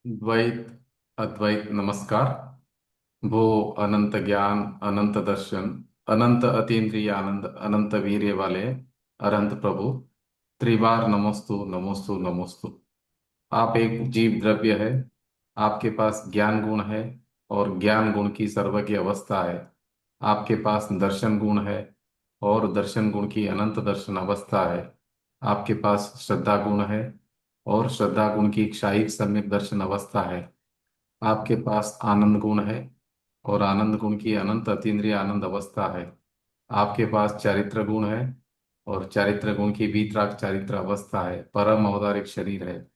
द्वैत अद्वैत नमस्कार। वो अनंत ज्ञान, अनंत दर्शन, अनंत अतीन्द्रिय आनंद, अनंत वीर्य वाले अनंत प्रभु, त्रिवार नमोस्तु नमोस्तु नमोस्तु। आप एक जीव द्रव्य है। आपके पास ज्ञान गुण है और ज्ञान गुण की सर्वज्ञ अवस्था है। आपके पास दर्शन गुण है और दर्शन गुण की अनंत दर्शन अवस्था है। आपके पास श्रद्धा गुण है और श्रद्धा गुण की क्षायिक सम्यक दर्शन अवस्था है। आपके पास आनंद गुण है और आनंद गुण की अनंत अतीन्द्रिय आनंद अवस्था है। आपके पास चारित्र गुण है और चारित्र गुण की वीतराग चारित्र अवस्था है। परम औदारिक शरीर है।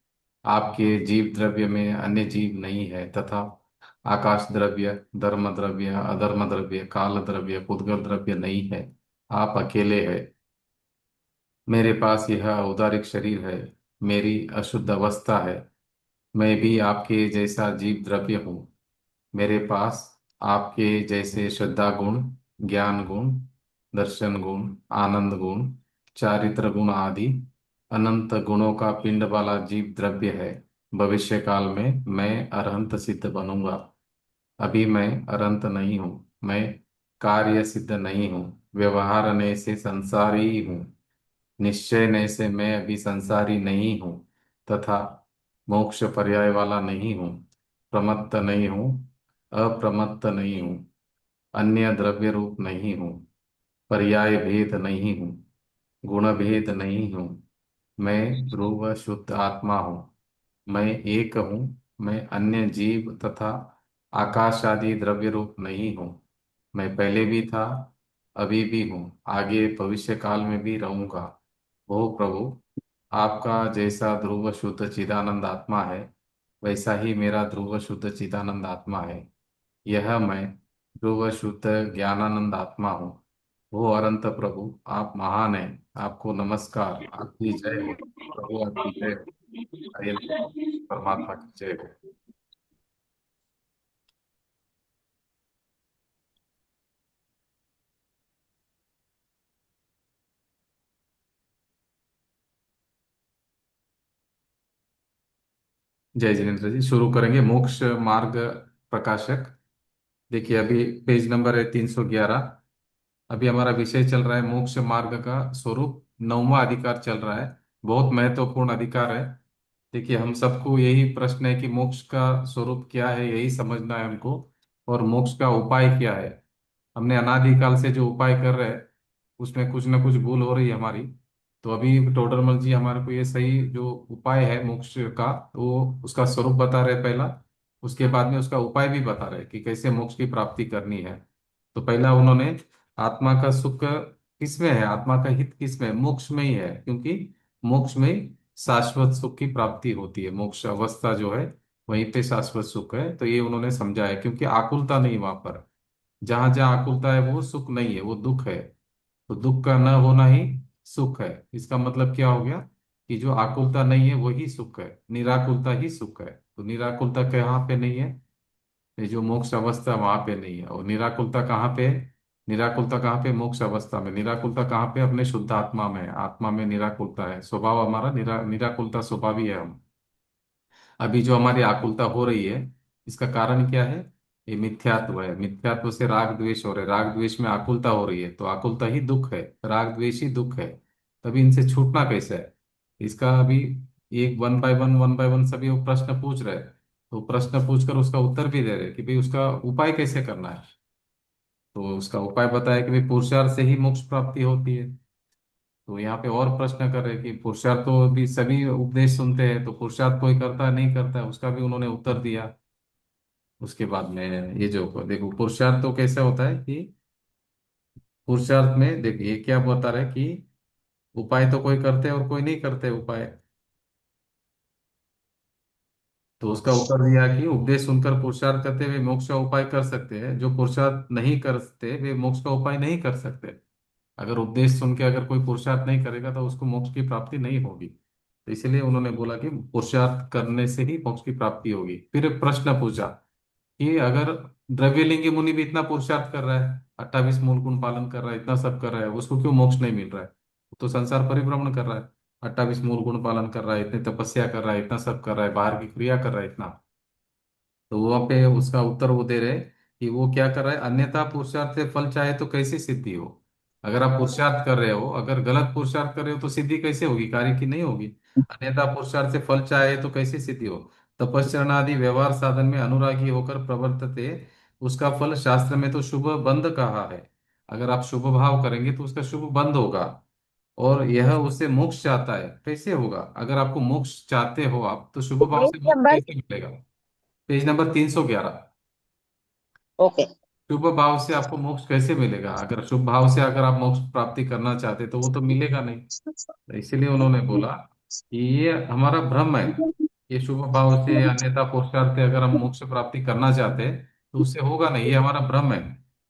आपके जीव द्रव्य में अन्य जीव नहीं है तथा आकाश द्रव्य, धर्म द्रव्य, अधर्म द्रव्य, काल द्रव्य, पुद्गल द्रव्य नहीं है। आप अकेले हैं। मेरे पास यह औदारिक शरीर है। मेरी अशुद्ध अवस्था है। मैं भी आपके जैसा जीव द्रव्य हूँ। मेरे पास आपके जैसे श्रद्धा गुण, ज्ञान गुण, दर्शन गुण, आनंद गुण, चारित्र गुण आदि अनंत गुणों का पिंड वाला जीव द्रव्य है। भविष्य काल में मैं अरहंत सिद्ध बनूंगा। अभी मैं अरंत नहीं हूँ। मैं कार्य सिद्ध नहीं हूँ। व्यवहारने से संसारी हूँ। निश्चय से मैं अभी संसारी नहीं हूँ तथा मोक्ष पर्याय वाला नहीं हूँ। प्रमत्त नहीं हूँ, अप्रमत्त नहीं हूँ, अन्य द्रव्य रूप नहीं हूँ, पर्याय भेद नहीं हूँ, गुण भेद नहीं हूँ। मैं ध्रुव शुद्ध आत्मा हूँ। मैं एक हूँ। मैं अन्य जीव तथा आकाश आदि द्रव्य रूप नहीं हूँ। मैं पहले भी था, अभी भी हूँ, आगे भविष्य काल में भी रहूंगा। ओ प्रभु, आपका जैसा ध्रुव शुद्ध चिदानंद आत्मा है वैसा ही मेरा ध्रुव शुद्ध चिदानंद आत्मा है। यह मैं ध्रुव शुद्ध ज्ञानानंद आत्मा हूँ। वो अनंत प्रभु, आप महान हैं। आपको नमस्कार। आपकी जय हो प्रभु, आपकी जय हो। अयन परमात्मा की जय हो। जय जिनेन्द्र जी, शुरू करेंगे। मोक्ष मार्ग प्रकाशक। देखिए, अभी पेज नंबर है 311। अभी हमारा विषय चल रहा है मोक्ष मार्ग का स्वरूप। नौवां अधिकार चल रहा है। बहुत महत्वपूर्ण अधिकार है। देखिए, हम सबको यही प्रश्न है कि मोक्ष का स्वरूप क्या है, यही समझना है हमको। और मोक्ष का उपाय क्या है। हमने अनादिकाल से जो उपाय कर रहे हैं उसमें कुछ ना कुछ भूल हो रही है हमारी। तो अभी टोडरमल जी हमारे को ये सही जो उपाय है मोक्ष का, वो उसका स्वरूप बता रहे पहला। उसके बाद में उसका उपाय भी बता रहे कि कैसे मोक्ष की प्राप्ति करनी है। तो पहला उन्होंने आत्मा का सुख किसमें है, आत्मा का हित किसमें है, मोक्ष में ही है। क्योंकि मोक्ष में ही शाश्वत सुख की प्राप्ति होती है। मोक्ष अवस्था जो है वहीं पे शाश्वत सुख है। तो ये उन्होंने समझा है, क्योंकि आकुलता नहीं वहां पर। जहां जहां आकुलता है वो सुख नहीं है, वो दुख है। तो दुख का न होना ही सुख है। इसका मतलब क्या हो गया कि जो आकुलता नहीं है वही सुख है, निराकुलता ही सुख है। तो निराकुलता कहाँ पे नहीं है, ये जो मोक्ष अवस्था वहां पे नहीं है। और निराकुलता कहाँ पे है? निराकुलता कहाँ पे? मोक्ष अवस्था में। निराकुलता कहाँ पे? अपने शुद्ध आत्मा में है। आत्मा में निराकुलता है। स्वभाव हमारा निराकुलता स्वभाव ही है हम। अभी जो हमारी आकुलता हो रही है, इसका कारण क्या है? ये मिथ्यात्व है। मिथ्यात्व से राग द्वेष हो रहे। राग द्वेष में आकुलता हो रही है, तो आकुलता ही दुख है। राग द्वेष ही दुख है। तभी इनसे छूटना कैसे है? इसका अभी एक वन बाय वन सभी वो प्रश्न पूछ रहे हैं। तो प्रश्न पूछकर उसका उत्तर भी दे रहे हैं कि भाई उसका उपाय कैसे करना है। तो उसका उपाय बताया कि भाई पुरुषार्थ से ही मोक्ष प्राप्ति होती है। तो यहाँ पे और प्रश्न कर रहे हैं कि पुरुषार्थ तो भी सभी उपदेश सुनते हैं, तो पुरुषार्थ कोई करता है नहीं करता है, उसका भी उन्होंने उत्तर दिया। उसके बाद में ये जो देखो पुरुषार्थ तो कैसा होता है कि पुरुषार्थ में देखिए क्या बता रहा है कि उपाय तो कोई करते हैं और कोई नहीं करते उपाय। तो उसका उत्तर दिया कि उपदेश सुनकर पुरुषार्थ करते हुए मोक्ष का उपाय कर सकते हैं। जो पुरुषार्थ नहीं करते वे मोक्ष का उपाय नहीं कर सकते। अगर उपदेश सुन के अगर कोई पुरुषार्थ नहीं करेगा तो उसको मोक्ष की प्राप्ति नहीं होगी। तो इसलिए उन्होंने बोला कि पुरुषार्थ करने से ही मोक्ष की प्राप्ति होगी। फिर एक प्रश्न पूछा कि अगर द्रव्यलिंगी मुनि भी इतना पुरुषार्थ कर रहा है, 28 मूल गुण पालन कर रहा है, इतना सब कर रहा है, उसको क्यों मोक्ष नहीं मिल रहा है? वो तो संसार परिभ्रमण कर रहा है, 28 मूल गुण पालन कर रहा है, इतनी तपस्या कर रहा है, इतना सब कर रहा है, बाहर की क्रिया कर रहा है इतना। तो वहां पे उसका उत्तर वो दे रहे कि वो क्या कर रहा है, अन्यथा पुरुषार्थ से फल चाहे तो कैसे सिद्धि हो। अगर आप पुरुषार्थ कर रहे हो, अगर गलत पुरुषार्थ कर रहे हो तो सिद्धि कैसे होगी, कार्य की नहीं होगी। अन्यथा पुरुषार्थ से फल चाहे तो कैसे सिद्धि हो। तपस्या आदि व्यवहार साधन में अनुरागी होकर प्रवर्तते, उसका फल शास्त्र में तो शुभ बंध कहा है। अगर आप शुभ भाव करेंगे तो उसका शुभ बंध होगा। और यह उससे मोक्ष चाहता है, कैसे होगा, अगर आपको मोक्ष चाहते हो आप तो शुभ भाव पेज से मोक्ष नंबर। कैसे मिलेगा। Page number 311। ओके। शुभ भाव से आपको मोक्ष कैसे मिलेगा, अगर शुभ भाव से अगर आप मोक्ष प्राप्ति करना चाहते तो वो तो मिलेगा नहीं। तो इसीलिए उन्होंने बोला कि ये हमारा भ्रम है। ये शुभ भाव से अन्यथा पुरुषार्थ से अगर हम मोक्ष प्राप्ति करना चाहते हैं तो उससे होगा नहीं, ये हमारा भ्रम है।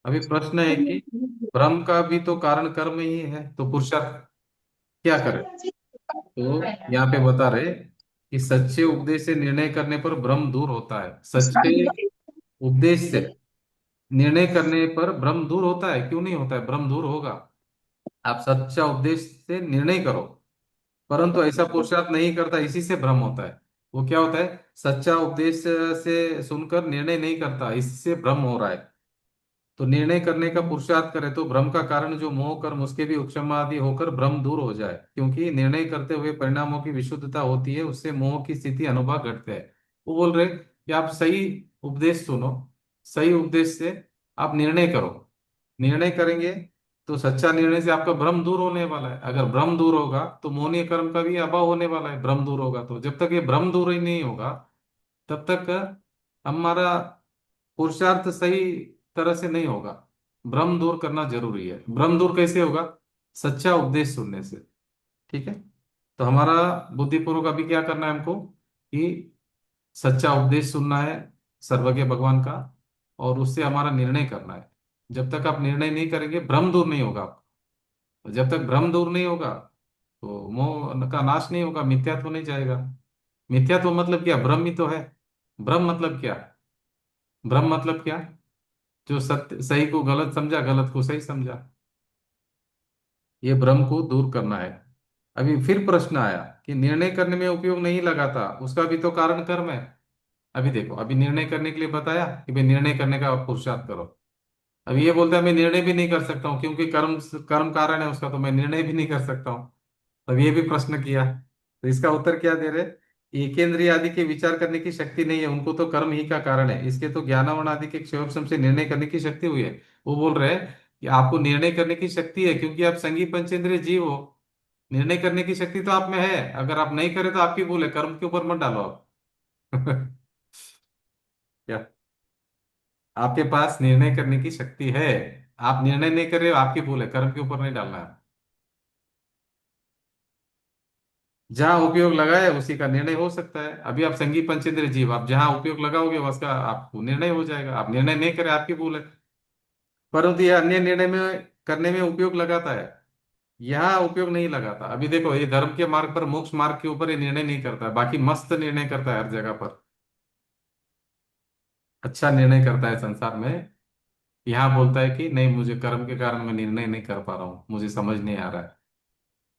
अभी प्रश्न है कि भ्रम का भी तो कारण कर्म ही है, तो पुरुषार्थ क्या करे। तो यहाँ पे बता रहे कि सच्चे उपदेश से निर्णय करने पर भ्रम दूर होता है। सच्चे उपदेश से निर्णय करने पर भ्रम दूर होता है, क्यों नहीं होता है, भ्रम दूर होगा। आप सच्चा उपदेश से निर्णय करो, परंतु ऐसा पुरुषार्थ नहीं करता, इसी से भ्रम होता है। वो क्या होता है, सच्चा उपदेश से सुनकर निर्णय नहीं करता, इससे भ्रम हो रहा है। तो निर्णय करने का पुरुषार्थ करे तो भ्रम का कारण जो मोह कर्म उसके भी उपशम आदि होकर भ्रम दूर हो जाए, क्योंकि निर्णय करते हुए परिणामों की विशुद्धता होती है, उससे मोह की स्थिति अनुभव घटते हैं। वो बोल रहे कि आप सही उपदेश सुनो, सही उपदेश से आप निर्णय करो। निर्णय करेंगे तो सच्चा निर्णय से आपका भ्रम दूर होने वाला है। अगर भ्रम दूर होगा तो मोहनीय कर्म का भी अभाव होने वाला है। भ्रम दूर होगा तो, जब तक ये भ्रम दूर ही नहीं होगा तब तक हमारा पुरुषार्थ सही तरह से नहीं होगा। भ्रम दूर करना जरूरी है। भ्रम दूर कैसे होगा, सच्चा उपदेश सुनने से। ठीक है। तो हमारा बुद्धिपूर्वक अभी क्या करना है हमको, कि सच्चा उपदेश सुनना है सर्वज्ञ भगवान का, और उससे हमारा निर्णय करना है। जब तक आप निर्णय नहीं करेंगे भ्रम दूर नहीं होगा आपका। जब तक भ्रम दूर नहीं होगा तो मोह का नाश नहीं होगा, मिथ्यात्व नहीं जाएगा। मिथ्यात्व मतलब क्या, भ्रम ही तो है। भ्रम मतलब क्या, भ्रम मतलब क्या, जो सत्य सही को गलत समझा, गलत को सही समझा। ये भ्रम को दूर करना है। अभी फिर प्रश्न आया कि निर्णय करने में उपयोग नहीं लगाता, उसका भी तो कारण कर्म है। अभी देखो, अभी निर्णय करने के लिए बताया कि भाई निर्णय करने का पुरुषार्थ करो। अभी ये बोलता है मैं निर्णय भी नहीं कर सकता हूँ, क्योंकि कर्म कर्म कारण है उसका, तो मैं निर्णय भी नहीं कर सकता हूँ। तब ये भी प्रश्न किया, तो इसका उत्तर क्या दे रहे, एकेंद्रिय आदि के विचार करने की शक्ति नहीं है, उनको तो कर्म ही का कारण है, इसके तो ज्ञानावन आदि के क्षयोपशम से निर्णय करने की शक्ति हुई है। वो बोल रहे हैं कि आपको निर्णय करने की शक्ति है, क्योंकि आप संगी पंचेंद्रिय जीव हो। निर्णय करने की शक्ति तो आप में है, अगर आप नहीं करें तो आपकी भूल है, कर्म के ऊपर मत डालो आप। क्या, आपके पास निर्णय करने की शक्ति है, आप निर्णय नहीं कर रहे हो, आपकी भूल है, कर्म के ऊपर नहीं डालना है। जहां उपयोग लगाए उसी का निर्णय हो सकता है। अभी आप संगी पंचेंद्रिय जीव, आप जहां उपयोग लगाओगे उसका आपको निर्णय हो जाएगा। आप निर्णय नहीं करें, आपकी भूल है। परंतु यह अन्य निर्णय में करने में उपयोग लगाता है, यहाँ उपयोग नहीं लगाता। अभी देखो, ये धर्म के मार्ग पर, मोक्ष मार्ग के ऊपर ये निर्णय नहीं करता है, बाकी मस्त निर्णय करता है हर जगह पर। अच्छा निर्णय करता है संसार में। यहाँ बोलता है कि नहीं, मुझे कर्म के कारण मैं निर्णय नहीं कर पा रहा हूँ, मुझे समझ नहीं आ रहा है।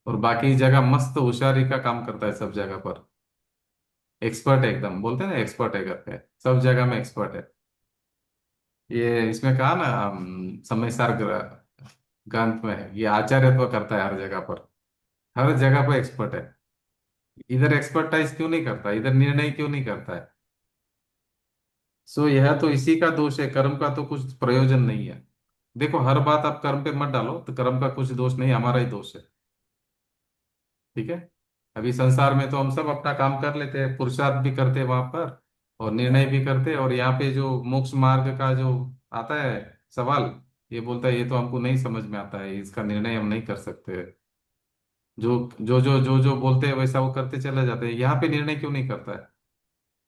और बाकी जगह मस्त होशियारी का काम करता है सब जगह पर। एक्सपर्ट है एकदम, बोलते हैं ना एक्सपर्ट है करके, सब जगह में एक्सपर्ट है। ये इसमें कहा ना समय सार ग्रंथ में है, ये आचार्यत्व करता है हर जगह पर। हर जगह पर एक्सपर्ट है। इधर एक्सपर्टाइज क्यों नहीं करता, इधर निर्णय क्यों नहीं करता है। सो यह तो इसी का दोष है, कर्म का तो कुछ प्रयोजन नहीं है। देखो, हर बात आप कर्म पे मत डालो, तो कर्म का कुछ दोष नहीं, हमारा ही दोष है। ठीक है। अभी संसार में तो हम सब अपना काम कर लेते हैं, पुरुषार्थ भी करते हैं वहां पर, और निर्णय भी करते हैं। और यहाँ पे जो मोक्ष मार्ग का जो आता है सवाल, ये बोलता है ये तो हमको नहीं समझ में आता है, इसका निर्णय हम नहीं कर सकते। जो बोलते हैं वैसा वो करते चले जाते हैं। यहाँ पे निर्णय क्यों नहीं करता है।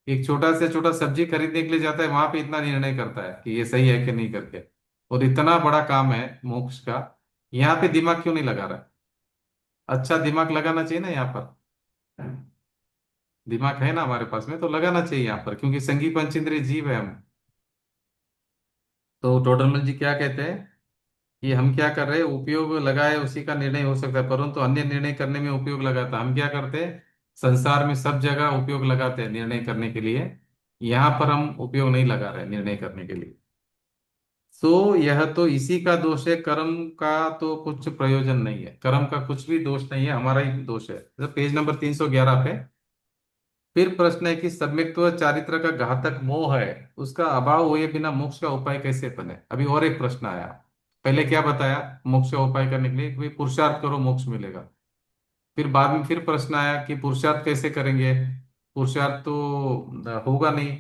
एक छोटा से छोटा सब्जी खरीदने के लिए जाता है, वहां पे इतना निर्णय करता है कि ये सही है कि नहीं करके। और इतना बड़ा काम है मोक्ष का, यहाँ पे दिमाग क्यों नहीं लगा रहा है। अच्छा दिमाग लगाना चाहिए ना यहाँ पर। दिमाग है ना हमारे पास में, तो लगाना चाहिए यहाँ पर, क्योंकि संगी पंचेंद्रिय जीव है हम। तो टोडरमल जी क्या कहते हैं कि हम क्या कर रहे हैं, उपयोग लगाए उसी का निर्णय हो सकता है, परंतु अन्य निर्णय करने में उपयोग लगाता, हम क्या करते हैं, संसार में सब जगह उपयोग लगाते हैं निर्णय करने के लिए। यहाँ पर हम उपयोग नहीं लगा रहे निर्णय करने के लिए। सो यह तो इसी का दोष है, कर्म का तो कुछ प्रयोजन नहीं है, कर्म का कुछ भी दोष नहीं है, हमारा ही दोष है। तो पेज नंबर 311 पे फिर प्रश्न है कि सम्यक्त्व चारित्र का घातक मोह है, उसका अभाव हुए बिना मोक्ष का उपाय कैसे बने। अभी और एक प्रश्न आया। पहले क्या बताया मोक्ष का उपाय करने के लिए कि भाई पुरुषार्थ करो मोक्ष मिलेगा। फिर बाद में फिर प्रश्न आया कि पुरुषार्थ कैसे करेंगे, पुरुषार्थ तो होगा नहीं।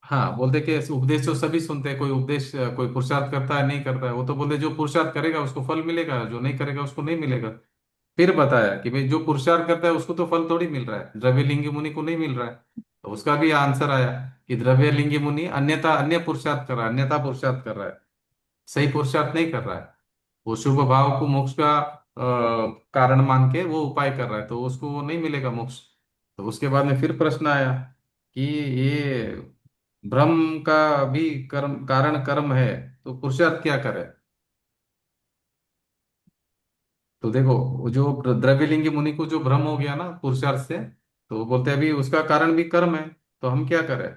हाँ, बोलते कि ऐसे उपदेश तो सभी सुनते हैं, कोई उपदेश कोई पुरुषार्थ करता है नहीं करता है, वो तो बोलते जो पुरुषार्थ करेगा उसको फल मिलेगा, जो नहीं करेगा उसको नहीं मिलेगा। फिर बताया कि भाई जो पुरुषार्थ करता है उसको तो फल थोड़ी मिल रहा है, द्रव्य लिंगी मुनि को नहीं मिल रहा है। तो उसका भी आंसर आया कि द्रव्य लिंगी मुनि अन्यथा अन्य पुरुषार्थ कर रहा है, अन्यथा पुरुषार्थ कर रहा है, सही पुरुषार्थ नहीं कर रहा है। वो शुभ भाव को मोक्ष का कारण मान के वो उपाय कर रहा है, तो उसको वो नहीं मिलेगा मोक्ष। तो उसके बाद में फिर प्रश्न आया कि ये ब्रह्म का भी कर्म कारण कर्म है, तो पुरुषार्थ क्या करे। तो देखो वो जो द्रव्यलिंगी मुनि को जो भ्रम हो गया ना पुरुषार्थ से, तो वो बोलते हैं अभी उसका कारण भी कर्म है, तो हम क्या करें।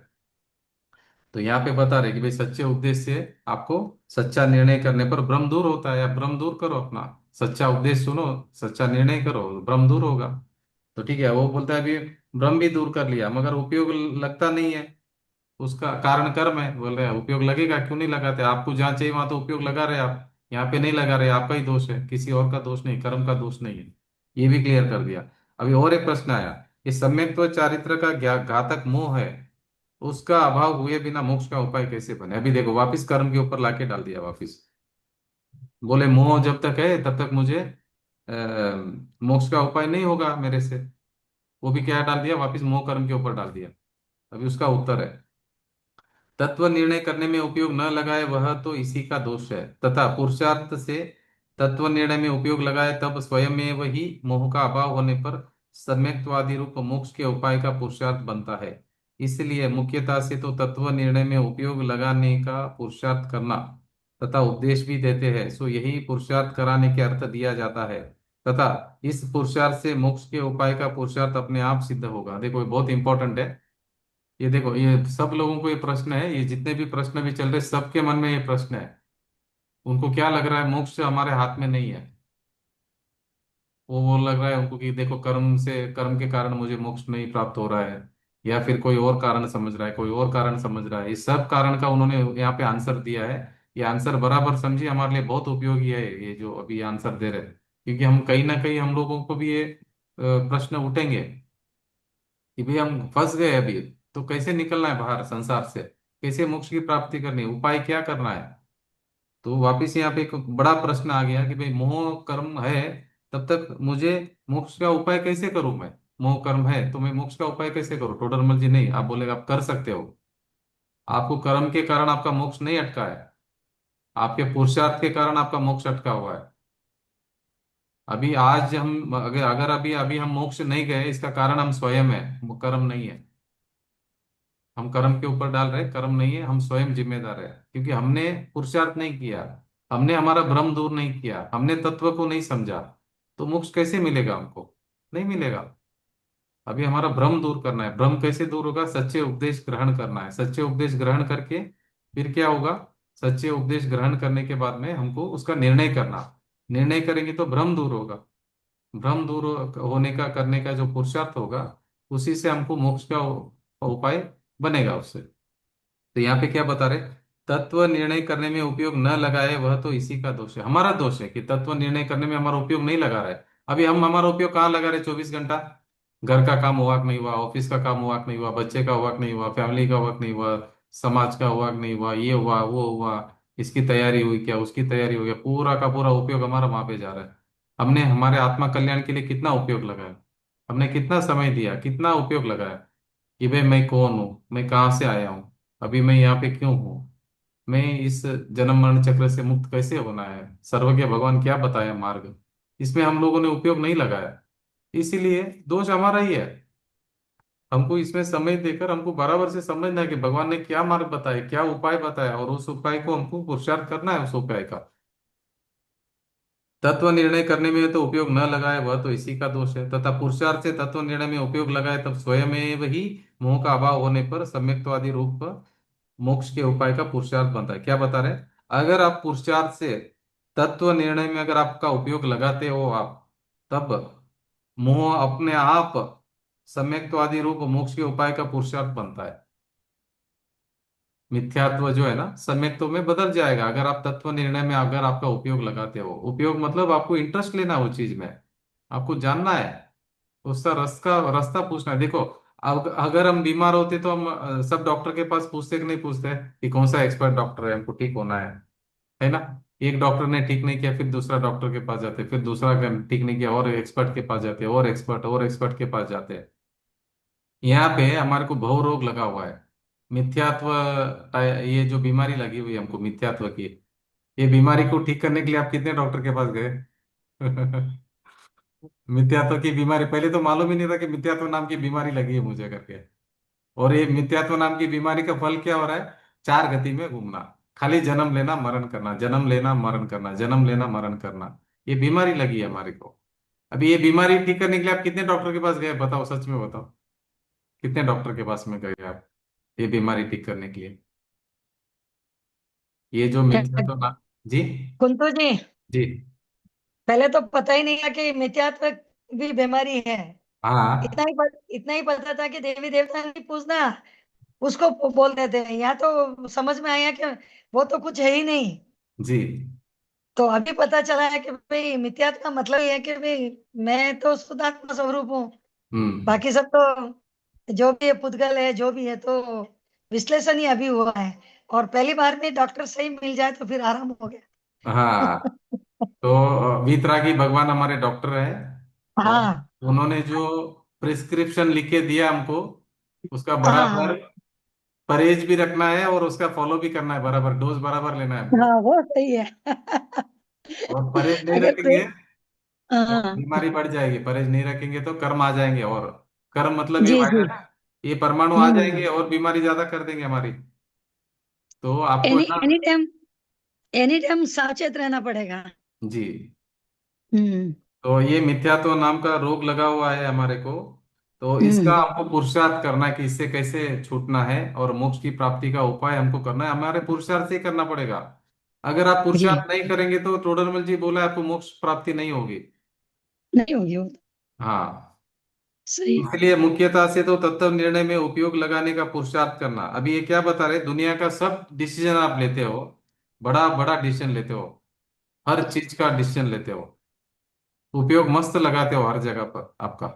तो यहाँ पे बता रहे कि भाई सच्चे उपदेश से आपको सच्चा निर्णय करने पर भ्रम दूर होता है, या भ्रम दूर करो अपना, सच्चा उपदेश सुनो, सच्चा निर्णय करो, भ्रम दूर होगा। तो ठीक है, वो बोलता है अभी भ्रम भी दूर कर लिया मगर उपयोग लगता नहीं है, उसका कारण कर्म है। बोल रहे हैं उपयोग लगेगा, क्यों नहीं लगाते, आपको जहाँ चाहिए वहां तो उपयोग लगा रहे आप, यहाँ पे नहीं लगा रहे, आपका ही दोष है, किसी और का दोष नहीं, कर्म का दोष नहीं है। ये भी क्लियर कर दिया। अभी और एक प्रश्न आया, ये सम्यक्त्व चारित्र का घातक मोह है, उसका अभाव हुए बिना मोक्ष का उपाय कैसे बने। अभी देखो वापिस कर्म के ऊपर लाके डाल दिया वापिस। बोले मोह जब तक है तब तक मुझे मोक्ष का उपाय नहीं होगा मेरे से। वो भी क्या डाल दिया वापिस, मोह कर्म के ऊपर डाल दिया। अभी उसका उत्तर है, तत्व निर्णय करने में उपयोग न लगाए वह तो इसी का दोष है, तथा पुरुषार्थ से तत्व निर्णय में उपयोग लगाए तब स्वयं में वही मोह का अभाव होने पर सम्यक्त्वादि रूप मोक्ष के उपाय का पुरुषार्थ बनता है। इसलिए मुख्यता से तो तत्व निर्णय में उपयोग लगाने का पुरुषार्थ करना तथा उपदेश भी देते हैं, सो यही पुरुषार्थ कराने के अर्थ दिया जाता है, तथा इस पुरुषार्थ से मोक्ष के उपाय का पुरुषार्थ अपने आप सिद्ध होगा। देखो ये बहुत इंपॉर्टेंट है। ये देखो ये सब लोगों को ये प्रश्न है, ये जितने भी प्रश्न भी चल रहे सबके मन में ये प्रश्न है। उनको क्या लग रहा है मोक्ष हमारे हाथ में नहीं है। वो लग रहा है उनको कि देखो कर्म से, कर्म के कारण मुझे मोक्ष नहीं प्राप्त हो रहा है, या फिर कोई और कारण समझ रहा है, कोई और कारण समझ रहा है। इस सब कारण का उन्होंने यहाँ पे आंसर दिया है। ये आंसर बराबर समझिए, हमारे लिए बहुत उपयोगी है ये जो अभी आंसर दे रहे हैं, क्योंकि हम कहीं ना कहीं हम लोगों को भी ये प्रश्न उठेंगे कि भाई हम फंस गए अभी, तो कैसे निकलना है बाहर संसार से, कैसे मोक्ष की प्राप्ति करनी है, उपाय क्या करना है। तो वापिस यहाँ पे एक बड़ा प्रश्न आ गया कि भाई मोह कर्म है, तब तक मुझे मोक्ष का उपाय कैसे करूं मैं। मोह कर्म है तो मैं मोक्ष का उपाय कैसे करूं। टोडरमल जी नहीं, आप बोलेगा आप कर सकते हो, आपको कर्म के कारण आपका मोक्ष नहीं अटका है, आपके पुरुषार्थ के कारण आपका मोक्ष अटका हुआ है। अभी आज हम अगर अगर अभी अभी हम मोक्ष नहीं गए, इसका कारण हम स्वयं है, वो कर्म नहीं है। हम कर्म के ऊपर डाल रहे, कर्म नहीं है, हम स्वयं जिम्मेदार है, क्योंकि हमने पुरुषार्थ नहीं किया, हमने हमारा भ्रम दूर नहीं किया, हमने तत्व को नहीं समझा। तो मोक्ष कैसे मिलेगा हमको, नहीं मिलेगा। अभी हमारा भ्रम दूर करना है। भ्रम कैसे दूर होगा, सच्चे उपदेश ग्रहण करना है, सच्चे उपदेश ग्रहण करके फिर क्या होगा, सच्चे उपदेश ग्रहण करने के बाद में हमको उसका निर्णय करना, निर्णय करेंगे तो भ्रम दूर होगा। भ्रम दूर होने का करने का जो पुरुषार्थ होगा, उसी से हमको मोक्ष का उपाय बनेगा उससे। तो यहाँ पे क्या बता रहे, तत्व निर्णय करने में उपयोग न लगाए वह तो इसी का दोष है, हमारा दोष है कि तत्व निर्णय करने में हमारा उपयोग नहीं लगा रहा है। अभी हम हमारा उपयोग कहाँ लगा रहे 24 घंटा, घर का काम हुआ कि नहीं हुआ, ऑफिस का काम हुआ कि नहीं हुआ, बच्चे का हुआ कि नहीं हुआ, फैमिली का हुआ कि नहीं हुआ, समाज का हुआ कि नहीं हुआ, ये हुआ वो हुआ, इसकी तैयारी हुई क्या, उसकी तैयारी हो गया, पूरा का पूरा उपयोग हमारा वहां पे जा रहा है। हमने हमारे आत्मा कल्याण के लिए कितना उपयोग लगाया, हमने कितना समय दिया, कितना उपयोग लगाया कि भाई मैं कौन हूँ, मैं कहाँ से आया हूँ, अभी मैं यहाँ पे क्यों हूँ, मैं इस जन्म मरण चक्र से मुक्त कैसे होना है, सर्वज्ञ भगवान क्या बताया मार्ग, इसमें हम लोगों ने उपयोग नहीं लगाया। इसीलिए दोष हमारा ही है। हमको इसमें समय देकर हमको बराबर से समझना है कि भगवान ने क्या मार्ग बताया, क्या उपाय बताया, और उस उपाय को हमको पुरुषार्थ करना है उस उपाय का। तत्व निर्णय करने में तो उपयोग न लगाए वह तो इसी का दोष है, तथा पुरुषार्थ से तत्व निर्णय में उपयोग लगाए तब स्वयं ही मोह का अभाव होने पर सम्यक्तवादी रूप मोक्ष के उपाय का पुरुषार्थ बनता है। क्या बता रहे हैं? अगर आप पुरुषार्थ से तत्व निर्णय में अगर आपका उपयोग लगाते हो आप, तब मोह अपने आप सम्यक्तवादी रूप मोक्ष के उपाय का पुरुषार्थ बनता है। मिथ्यात्व जो है ना सम्यक्त्व में बदल जाएगा अगर आप तत्व निर्णय में अगर आपका उपयोग लगाते हो। उपयोग मतलब आपको इंटरेस्ट लेना है उस चीज में, आपको जानना है, उसका रास्ता पूछना है। देखो, अगर हम बीमार होते तो हम सब डॉक्टर के पास पूछते कि नहीं पूछते कि कौन सा एक्सपर्ट डॉक्टर है, हमको ठीक होना है ना? एक डॉक्टर ने ठीक नहीं किया, फिर दूसरा डॉक्टर के पास जाते, फिर दूसरा ठीक नहीं किया और एक्सपर्ट के पास जाते, और एक्सपर्ट के पास जाते हैं। यहाँ पे हमारे को भव रोग लगा हुआ है, मिथ्यात्व ये जो बीमारी लगी हुई है हमको मिथ्यात्व की, ये बीमारी को ठीक करने के लिए आप कितने डॉक्टर के पास गए? मिथ्यात्व की बीमारी, पहले तो मालूम ही नहीं था कि मिथ्यात्व नाम की बीमारी लगी है मुझे करके। और ये मिथ्यात्व नाम की बीमारी का फल क्या हो रहा है? चार गति में घूमना, खाली जन्म लेना मरण करना, जन्म लेना मरण करना, जन्म लेना मरण करना, ये बीमारी लगी है हमारे को। अभी ये बीमारी ठीक करने के लिए आप कितने डॉक्टर के पास गए? बताओ, सच में बताओ, कितने डॉक्टर के पास में गए आप ये बीमारी ठीक करने के लिए? ये जो मिथ्यात्व ना। जी। कुंतु जी, जी। पहले तो पता ही नहीं था कि मिथ्यात्व भी बीमारी है। हाँ। इतना ही पता था कि देवी देवता नहीं पूछना, उसको बोल देते हैं। यहाँ तो समझ में आया कि वो तो कुछ है ही नहीं। जी। तो अभी पता चला है कि भाई मिथ्यात्व का मतलब ये है कि भाई मैं तो शुद्धात्मा स्वरूप हूँ, हम्म। बाकी सब तो जो भी है पुद्गल है, जो भी है। तो विश्लेषण ही अभी हुआ है, और पहली बार में डॉक्टर सही मिल जाए तो फिर आराम हो गया। हाँ, तो वीतरागी भगवान हमारे डॉक्टर है, और हाँ उन्होंने जो प्रिस्क्रिप्शन लिख के दिया हमको, उसका बराबर हाँ परहेज भी रखना है और उसका फॉलो भी करना है, बराबर डोज बराबर लेना है हमको। हाँ, वो सही है। और परहेज नहीं अगर रखेंगे पेट, तो हाँ, बीमारी बढ़ जाएगी, परहेज नहीं रखेंगे तो कर्म आ जाएंगे, और कर्म मतलब ये जी जी, वायरस, ये परमाणु आ हम्म, जाएंगे और बीमारी ज्यादा कर देंगे हमारी। तो आपको है एनी ना। एनी टाइम, एनी टाइम सावचेत रहना पड़ेगा। जी। हम्म। तो ये मिथ्यात्व नाम का रोग लगा हुआ है हमारे को, तो इसका हम्म। हमको पुरुषार्थ करना है कि इससे कैसे छूटना है, और मोक्ष की प्राप्ति का उपाय हमको करना है, हमारे पुरुषार्थ से ही करना पड़ेगा। अगर आप जी, पुरुषार्थ नहीं करेंगे तो टोडरमल जी बोला आपको मोक्ष प्राप्ति नहीं होगी। नहीं होगी वो तो। हाँ। सही। इसलिए मुख्यतः से तो तत्व निर्णय में उपयोग लगाने का पुरुषार्थ करना। अभी ये क्या बता रहे, दुनिया का सब डिसीजन आप लेते हो, बड़ा बड़ा डिसीजन लेते हो, हर चीज का डिसीजन लेते हो, उपयोग मस्त लगाते हो हर जगह पर आपका।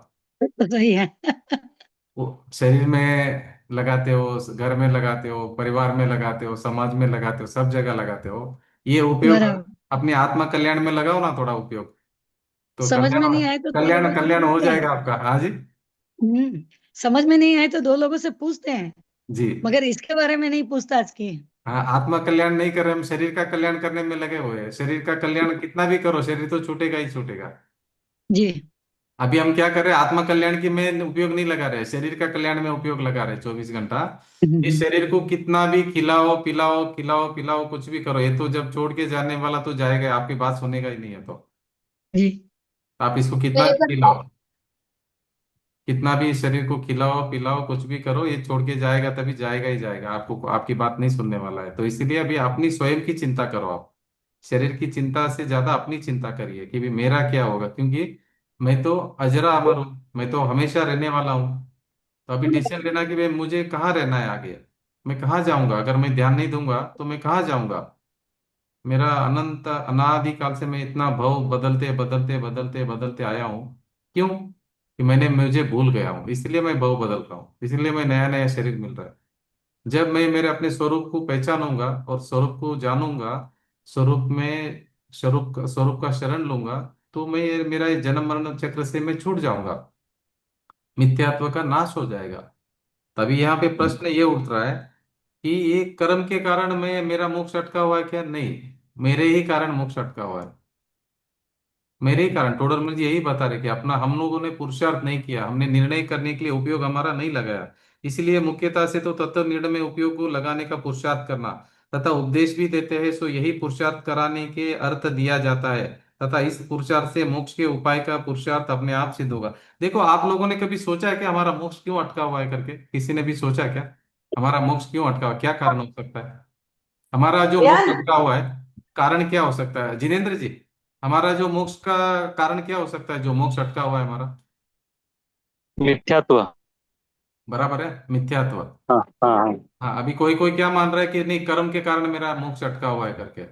तो सही है। वो शरीर में लगाते हो, घर में लगाते हो, परिवार में लगाते हो, समाज में लगाते हो, सब जगह लगाते हो। ये उपयोग बराबर। अपने आत्मा कल्याण में लगाओ ना थोड़ा उपयोग, तो समझ में कल्याण, नहीं आए तो दो कल्याण लोगों से कल्याण हो पूछते हैं। जाएगा आपका। हाँ जी। हम्म। समझ में नहीं आए तो दो लोगों से पूछते हैं, जी। मगर इसके बारे में नहीं पूछताछ की। हाँ, आत्मा कल्याण नहीं कर रहे हम, शरीर का कल्याण करने में लगे हुए हैं। शरीर का कल्याण कितना भी करो, शरीर तो छूटेगा ही छूटेगा। जी। अभी हम क्या कर रहे हैं, आत्मा कल्याण की में उपयोग नहीं लगा रहे, शरीर का कल्याण में उपयोग लगा रहे 24 घंटा। इस हम्म, शरीर को कितना भी खिलाओ पिलाओ, खिलाओ पिलाओ, कुछ भी करो, ये तो जब छोड़ के जाने वाला तो जाएगा, आपकी बात सुनेगा ही नहीं है। तो जी। आप इसको कितना भी खिलाओ, कितना भी शरीर को खिलाओ पिलाओ, कुछ भी करो, ये छोड़ के जाएगा, तभी जाएगा ही जाएगा, आपको आपकी बात नहीं सुनने वाला है। तो इसीलिए अभी अपनी स्वयं की चिंता करो आप, शरीर की चिंता से ज्यादा अपनी चिंता करिए कि भी मेरा क्या होगा, क्योंकि मैं तो अजरा अमर हूँ, मैं तो हमेशा रहने वाला हूँ। तो अभी डिसीजन लेना कि भाई मुझे कहाँ रहना है आगे, मैं कहाँ जाऊंगा, अगर मैं ध्यान नहीं दूंगा तो मैं कहाँ जाऊंगा। मेरा अनंत अनादि काल से मैं इतना भव बदलते बदलते बदलते बदलते आया हूँ, क्यों? कि मैंने मुझे भूल गया हूँ, इसलिए मैं भव बदल रहा हूँ, इसलिए मैं नया नया शरीर मिल रहा है। जब मैं मेरे अपने स्वरूप को पहचानूंगा और स्वरूप को जानूंगा, स्वरूप में स्वरूप स्वरूप का शरण लूंगा, तो मैं मेरा ये जन्म मरण चक्र से मैं छूट जाऊंगा, मिथ्यात्व का नाश हो जाएगा। तभी यहाँ पे प्रश्न ये उठ रहा है कि ये कर्म के कारण मैं मेरा मोक्ष अटका हुआ है क्या? नहीं, मेरे ही कारण मोक्ष अटका हुआ है, मेरे ही कारण। टोडरमल जी यही बता रहे कि अपना हम लोगों ने पुरुषार्थ नहीं किया, हमने निर्णय करने के लिए उपयोग हमारा नहीं लगाया। इसलिए मुख्यतः से तो तत्व निर्णय में उपयोग को लगाने का पुरुषार्थ करना, तथा उपदेश भी देते हैं, सो यही पुरुषार्थ कराने के अर्थ दिया जाता है, तथा इस पुरुषार्थ से मोक्ष के उपाय का पुरुषार्थ अपने आप सिद्ध होगा। देखो, आप लोगों ने कभी सोचा है कि हमारा मोक्ष क्यों अटका हुआ है करके? किसी ने भी सोचा क्या? हमारा मोक्ष क्यों अटका हुआ है? क्या कारण हो सकता है हमारा जो मोक्ष ज्ञान। अटका हुआ है? कारण क्या हो सकता है जिनेन्द्र जी? हमारा जो मोक्ष का कारण क्या हो सकता है, जो मोक्ष अटका हुआ है हमारा? मिथ्यात्व। बराबर है, मिथ्यात्व। हाँ हाँ हाँ। हाँ, अभी कोई कोई क्या मान रहा है कि नहीं, कर्म के कारण मेरा मोक्ष अटका हुआ है करके।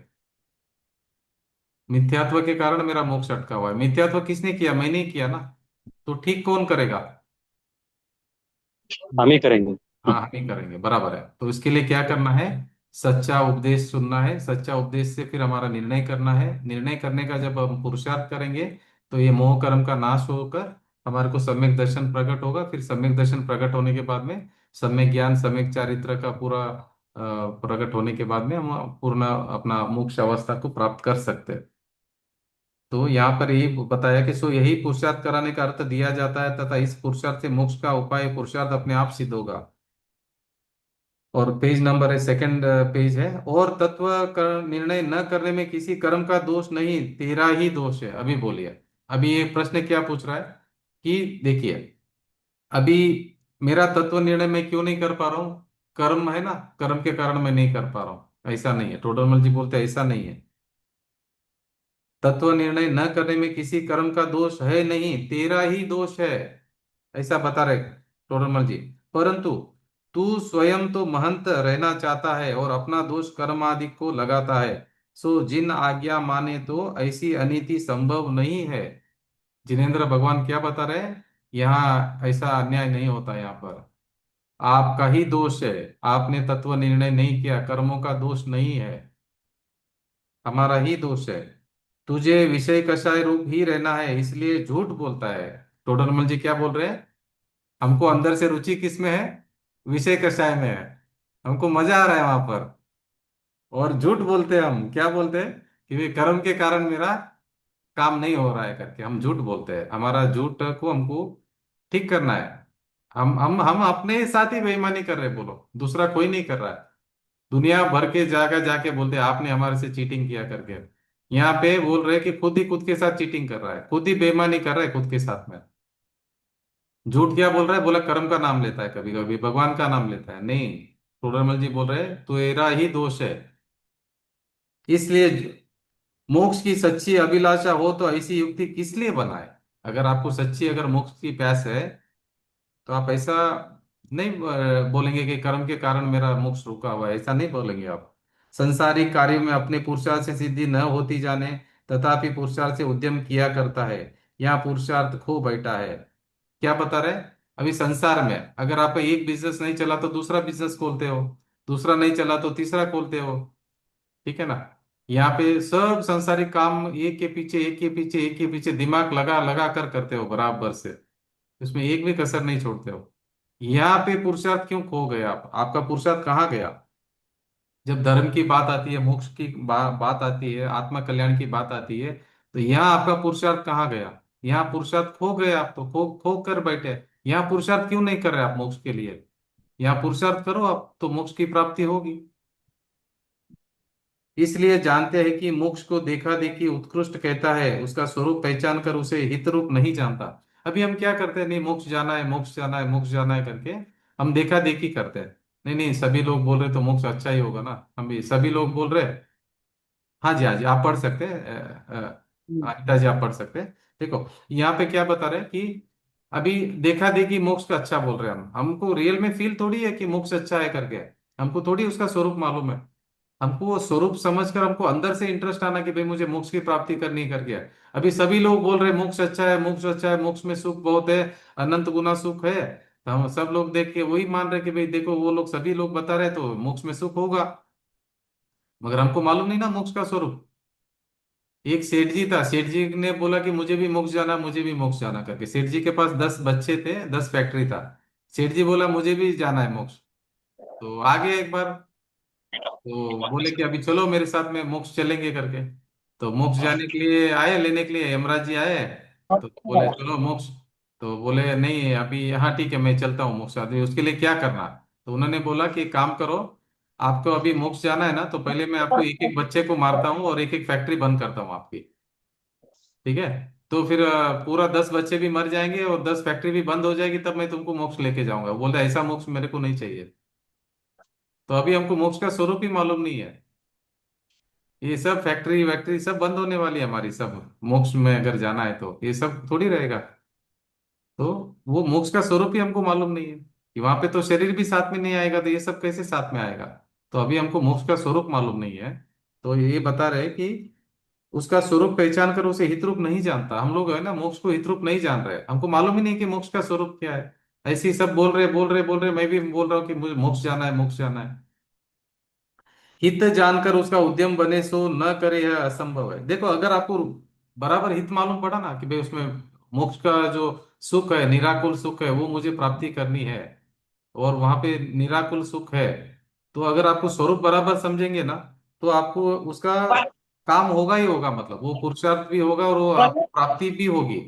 मिथ्यात्व के कारण मेरा मोक्ष अटका हुआ है। मिथ्यात्व किसने किया? मैंने ही किया ना। तो ठीक कौन करेगा? हम ही करेंगे। हाँ, हम ही करेंगे, बराबर है। तो इसके लिए क्या करना है? सच्चा उपदेश सुनना है। सच्चा उपदेश से फिर हमारा निर्णय करना है। निर्णय करने का जब हम पुरुषार्थ करेंगे, तो ये मोह कर्म का नाश होकर हमारे को सम्यक दर्शन प्रकट होगा। फिर सम्यक दर्शन प्रकट होने के बाद में सम्यक ज्ञान, सम्यक चारित्र का पूरा प्रकट होने के बाद में हम पूर्ण अपना मोक्ष अवस्था को प्राप्त कर सकते हैं। तो यहाँ पर यही बताया कि सो यही पुरुषार्थ कराने का अर्थ दिया जाता है, तथा इस पुरुषार्थ से मोक्ष का उपाय पुरुषार्थ अपने आप सिद्ध होगा। और पेज नंबर है, सेकंड पेज है। और तत्व कर निर्णय न करने में किसी कर्म का दोष नहीं, तेरा ही दोष है। अभी बोलिए, अभी ये प्रश्न क्या पूछ रहा है कि देखिए, अभी मेरा तत्व निर्णय मैं क्यों नहीं कर पा रहा हूँ? कर्म है ना, कर्म के कारण मैं नहीं कर पा रहा हूँ, ऐसा नहीं है। टोडरमल जी बोलते हैं ऐसा नहीं है। तत्व निर्णय न करने में किसी कर्म का दोष है नहीं, तेरा ही दोष है, ऐसा बता रहे टोडरमल जी। परंतु तू स्वयं तो महंत रहना चाहता है और अपना दोष कर्म आदि को लगाता है। सो जिन आज्ञा माने तो ऐसी अनीति संभव नहीं है। जिनेन्द्र भगवान क्या बता रहे हैं? यहाँ ऐसा अन्याय नहीं होता। यहाँ पर आपका ही दोष है। आपने तत्व निर्णय नहीं किया, कर्मों का दोष नहीं है, हमारा ही दोष है। तुझे विषय कषाय रूप ही रहना है, इसलिए झूठ बोलता है। टोडरमल जी क्या बोल रहे हैं? हमको अंदर से रुचि किस में है? विषय कषाय में है। हमको मजा आ रहा है वहां पर। और झूठ बोलते हैं, हम क्या बोलते हैं कि वे कर्म के कारण मेरा काम नहीं हो रहा है करके हम झूठ बोलते हैं। हमारा झूठ को हमको ठीक करना है। हम अपने साथ ही बेईमानी कर रहे हैं, बोलो, दूसरा कोई नहीं कर रहा है। दुनिया भर के जगह जाके बोलते हैं आपने हमारे से चीटिंग किया करके। यहाँ पे बोल रहे हैं कि खुद ही खुद के साथ चीटिंग कर रहा है, खुद ही बेईमानी कर रहा है खुद के साथ में। झूठ क्या बोल रहा है? बोला कर्म का नाम लेता है, कभी कभी भगवान का नाम लेता है। नहीं, टोडरमल जी बोल रहे हैं तेरा ही दोष है। इसलिए मोक्ष की सच्ची अभिलाषा हो तो ऐसी युक्ति किस लिए बनाए? अगर आपको सच्ची अगर मोक्ष की प्यास है, तो आप ऐसा नहीं बोलेंगे कि कर्म के कारण मेरा मोक्ष रुका हुआ है, ऐसा नहीं बोलेंगे आप। संसारिक कार्य में अपने पुरुषार्थ से सिद्धि न होती जाने, तथापि पुरुषार्थ से उद्यम किया करता है, यहाँ पुरुषार्थ खो बैठा है। क्या बता रहे? अभी संसार में अगर आपका एक बिजनेस नहीं चला तो दूसरा बिजनेस खोलते हो, दूसरा नहीं चला तो तीसरा खोलते हो, ठीक है ना? यहाँ पे सब संसारिक काम एक के पीछे एक के पीछे एक के पीछे दिमाग लगा लगा कर करते हो बराबर से, उसमें एक भी कसर नहीं छोड़ते हो। यहाँ पे पुरुषार्थ क्यों खो गए आप? आपका पुरुषार्थ कहाँ गया? जब धर्म की बात आती है, मोक्ष की बात आती है, आत्मा कल्याण की बात आती है, तो यहाँ आपका पुरुषार्थ कहाँ गया? यहाँ पुरुषार्थ खो गए आप, तो खो खो कर बैठे। यहाँ पुरुषार्थ क्यों नहीं कर रहे आप मोक्ष के लिए? यहाँ पुरुषार्थ करो आप, तो मोक्ष की प्राप्ति होगी। इसलिए जानते हैं कि मोक्ष को देखा देखी उत्कृष्ट कहता है, उसका स्वरूप पहचान कर उसे हित रूप नहीं जानता। अभी हम क्या करते हैं? नहीं, मोक्ष जाना है, मोक्ष जाना है, मोक्ष जाना है करके हम देखा देखी करते हैं। नहीं नहीं, सभी लोग बोल रहे तो मोक्ष अच्छा ही होगा ना, हम भी सभी लोग बोल रहे हैं। हाँ जी, हाँ जी, आप पढ़ सकते हैं। अनिता जी, आप पढ़ सकते हैं। देखो, यहाँ पे क्या बता रहे हैं कि अभी देखा देखी मोक्ष का अच्छा बोल रहे हैं हम, हमको रियल में फील थोड़ी है कि मोक्ष अच्छा है करके। हमको थोड़ी उसका स्वरूप मालूम है। हमको वो स्वरूप समझकर हमको अंदर से इंटरेस्ट आना कि भाई मुझे मोक्ष की प्राप्ति करनी करके है। अभी सभी लोग बोल रहे हैं मोक्ष अच्छा है, मोक्ष अच्छा है, मोक्ष में सुख बहुत है, अनंत गुना सुख है। तो हम सब लोग देख के वही मान रहे हैं कि भाई देखो वो लोग सभी लोग बता रहे हैं तो मोक्ष में सुख होगा। मगर हमको मालूम नहीं ना मोक्ष का स्वरूप। एक सेठ जी था, सेठ जी ने बोला कि मुझे भी मोक्ष जाना, मुझे भी मोक्ष जाना करके। सेठ जी के पास 10 बच्चे थे, 10 फैक्ट्री था। सेठ जी बोला मुझे भी जाना है मोक्ष। तो आगे एक बार तो बोले कि अभी चलो मेरे साथ में मोक्ष चलेंगे करके। तो मोक्ष जाने के लिए आए, लेने के लिए यमराज जी आए। तो बोले चलो मोक्ष। तो बोले नहीं अभी, हाँ ठीक है मैं चलता हूँ मोक्ष, अभी उसके लिए क्या करना? तो उन्होंने बोला कि एक काम करो, आपको अभी मोक्ष जाना है ना, तो पहले मैं आपको एक एक बच्चे को मारता हूँ और एक एक फैक्ट्री बंद करता हूँ आपकी। ठीक है। तो फिर पूरा 10 बच्चे भी मर जाएंगे और 10 फैक्ट्री भी बंद हो जाएगी, तब मैं तुमको मोक्ष लेके जाऊंगा। वो बोलता है ऐसा मोक्ष मेरे को नहीं चाहिए। तो अभी हमको मोक्ष का स्वरूप ही मालूम नहीं है। ये सब फैक्ट्री वैक्ट्री सब बंद होने वाली है हमारी सब, मोक्ष में अगर जाना है तो ये सब थोड़ी रहेगा। तो वो मोक्ष का स्वरूप ही हमको मालूम नहीं है कि वहां पे तो शरीर भी साथ में नहीं आएगा, तो ये सब कैसे साथ में आएगा। तो अभी हमको मोक्ष का स्वरूप मालूम नहीं है। तो ये बता रहे कि उसका स्वरूप पहचान कर उसे हितरूप नहीं जानता। हम लोग है ना मोक्ष को हितरूप नहीं जान रहे, हमको मालूम ही नहीं कि मोक्ष का स्वरूप क्या है। ऐसे ही सब बोल रहे, मैं भी बोल रहा हूँ कि मुझे मोक्ष जाना है, मोक्ष जाना है। हित जानकर उसका उद्यम बने सो न करे, यह असंभव है। देखो अगर आपको बराबर हित मालूम पड़ा ना कि भाई उसमें मोक्ष का जो सुख है, निराकुल सुख है, वो मुझे प्राप्ति करनी है, और वहां पे निराकुल सुख है, तो अगर आपको स्वरूप बराबर समझेंगे ना, तो आपको उसका काम होगा ही होगा, मतलब वो पुरुषार्थ भी होगा और वो आपको प्राप्ति भी होगी।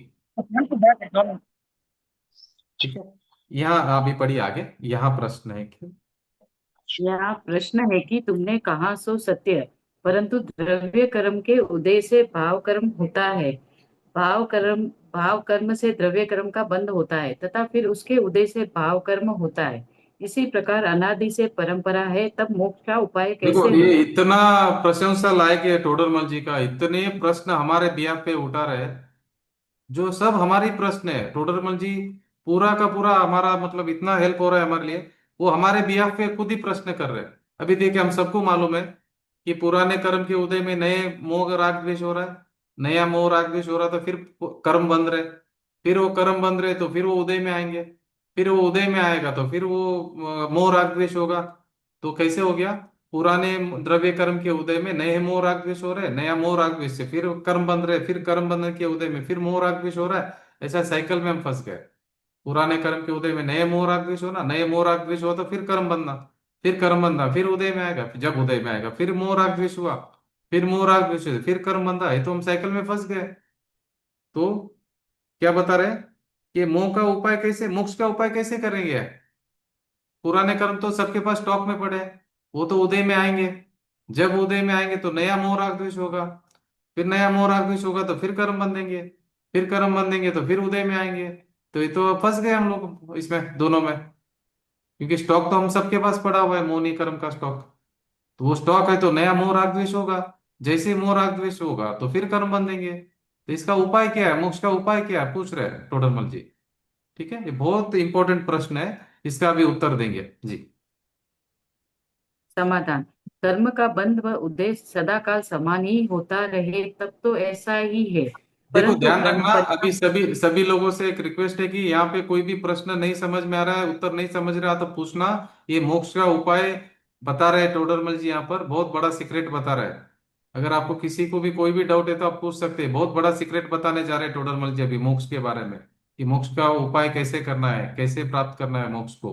ठीक है। यहाँ अभी पढ़िए आगे। यहाँ प्रश्न है कि यहाँ प्रश्न है कि तुमने कहा सो सत्य है, परंतु द्रव्य कर्म के उदय से भाव कर्म होता है। भाव कर्म भाव कर्म से द्रव्य कर्म का बंध होता है तथा फिर उसके उदय से भाव कर्म होता है। इसी प्रकार अनादि से परंपरा है, तब मोक्ष का उपाय देखो कैसे ये हो। इतना प्रशंसा लायक है टोडरमल जी का, इतने प्रश्न हमारे बिहाफ पे उठा रहे, जो सब हमारी प्रश्न है। टोडरमल जी पूरा का पूरा हमारा मतलब इतना हेल्प हो रहा है हमारे लिए, वो हमारे बिहाफ पे खुद ही प्रश्न कर रहे हैं। अभी देखिए हम सबको मालूम है कि पुराने कर्म के उदय में नए मोह राग द्वेष हो रहा है, नया मोह राग द्वेष हो रहा, तो फिर कर्म बंद रहे, फिर वो कर्म बंद रहे तो फिर वो उदय में आएंगे, फिर वो उदय में आएगा तो फिर वो मोह राग द्वेष होगा। तो कैसे हो गया, पुराने द्रव्य कर्म के उदय में नए मोह राग द्वेष हो रहे, नया मोह राग द्वेष से फिर कर्म बंद रहे, फिर कर्म बंधन के उदय में फिर मोह राग द्वेष हो रहा है। ऐसा साइकिल में हम फंस गए। पुराने कर्म के उदय में नए मोह राग द्वेष होना, नए मोह राग द्वेष हुआ तो फिर कर्म बनना, फिर कर्म बनना, फिर उदय में आएगा, जब उदय में आएगा फिर मोह राग द्वेष हुआ, फिर मोह राग द्वेष हुआ, फिर कर्म बंधा है, तो हम साइकिल में फंस गए। तो क्या बता रहे हैं कि मोह का उपाय कैसे, मोक्ष का उपाय कैसे करेंगे। पुराने कर्म तो सबके पास स्टॉक में पड़े हैं, वो तो उदय में आएंगे, जब उदय में आएंगे तो नया मोह राग द्वेष होगा, फिर नया मोह राग द्वेष होगा तो फिर कर्म बंधेंगे, फिर कर्म बंधेंगे तो फिर उदय में आएंगे। तो ये तो फंस गए हम लोग इसमें दोनों में, क्योंकि स्टॉक तो हम सबके पास पड़ा हुआ है, मोह कर्म का स्टॉक। तो वो स्टॉक है तो नया मोह राग द्वेष होगा, जैसे ही मोह राग द्वेष होगा तो फिर कर्म बंधेंगे। तो इसका उपाय क्या है, मोक्ष का उपाय क्या है, पूछ रहे हैं टोडरमल जी। ठीक है, ये बहुत इंपॉर्टेंट प्रश्न है, इसका भी उत्तर देंगे जी। समाधान। कर्म का बंध व उदय सदा काल समान ही होता रहे, तब तो ऐसा ही है, देखो परंतु ध्यान रखना, अभी परिणाम। सभी सभी लोगों से एक रिक्वेस्ट है कि यहाँ पे कोई भी प्रश्न नहीं समझ में आ रहा है, उत्तर नहीं समझ रहा तो पूछना। ये मोक्ष का उपाय बता रहे हैं टोडरमल जी, यहाँ पर बहुत बड़ा सीक्रेट बता रहे हैं। अगर आपको किसी को भी कोई भी डाउट है तो आप पूछ सकते हैं, बहुत बड़ा सीक्रेट बताने जा रहे हैं टोडरमल जी अभी मोक्ष के बारे में, कि मोक्ष का उपाय कैसे करना है, कैसे प्राप्त करना है मोक्ष को।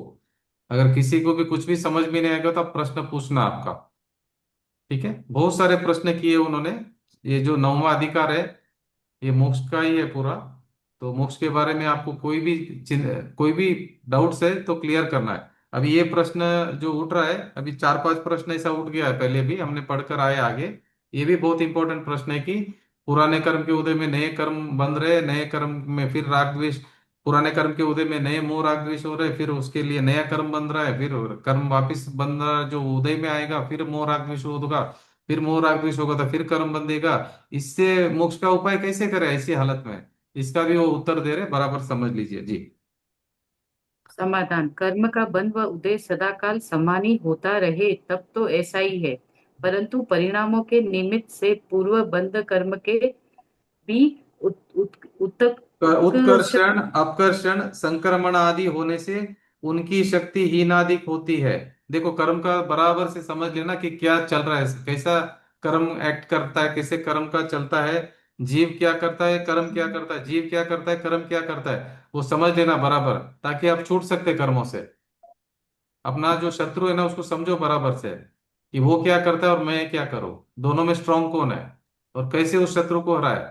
अगर किसी को भी कुछ भी समझ में नहीं आएगा तो आप प्रश्न पूछना आपका। ठीक है, बहुत सारे प्रश्न किए उन्होंने। ये जो 9वां अधिकार है ये मोक्ष का ही है पूरा। तो मोक्ष के बारे में आपको कोई भी डाउट्स है तो क्लियर करना है। अभी ये प्रश्न जो उठ रहा है, अभी 4-5 प्रश्न ऐसा उठ गया है, पहले भी हमने पढ़कर आए आगे। ये भी बहुत इंपॉर्टेंट प्रश्न है कि पुराने कर्म के उदय में नए कर्म बंध रहे, नए कर्म में फिर राग द्वेष, पुराने कर्म के उदय में नए मोह राग द्वेष हो रहे, फिर उसके लिए नया कर्म बन रहा है, फिर कर्म वापिस बन रहा है जो उदय में आएगा, फिर मोह राग द्वेष होगा, फिर मोह राग द्वेष होगा तो फिर कर्म बंधेगा। इससे मोक्ष का उपाय कैसे करें ऐसी हालत में, इसका भी वो उत्तर दे रहे, बराबर समझ लीजिए जी। समाधान। कर्म का बंध व उदय सदा काल समान ही होता रहे, तब तो ऐसा ही है, परंतु परिणामों के निमित्त से पूर्व बंध कर्म के भी उत्कर्ष। उत्कर्षण अपकर्षण संक्रमण आदि होने से उनकी शक्ति हीनाधिक होती है। देखो कर्म का बराबर से समझ लेना कि क्या चल रहा है, कैसा कर्म एक्ट करता है, कैसे कर्म का चलता है, जीव क्या करता है, कर्म क्या करता है, जीव क्या करता है, कर्म क्या करता है, वो समझ लेना बराबर, ताकि आप छूट सकते कर्मों से। अपना जो शत्रु है ना उसको समझो बराबर से, कि वो क्या करता है और मैं क्या करूं, दोनों में स्ट्रांग कौन है, और कैसे उस शत्रु को हराए।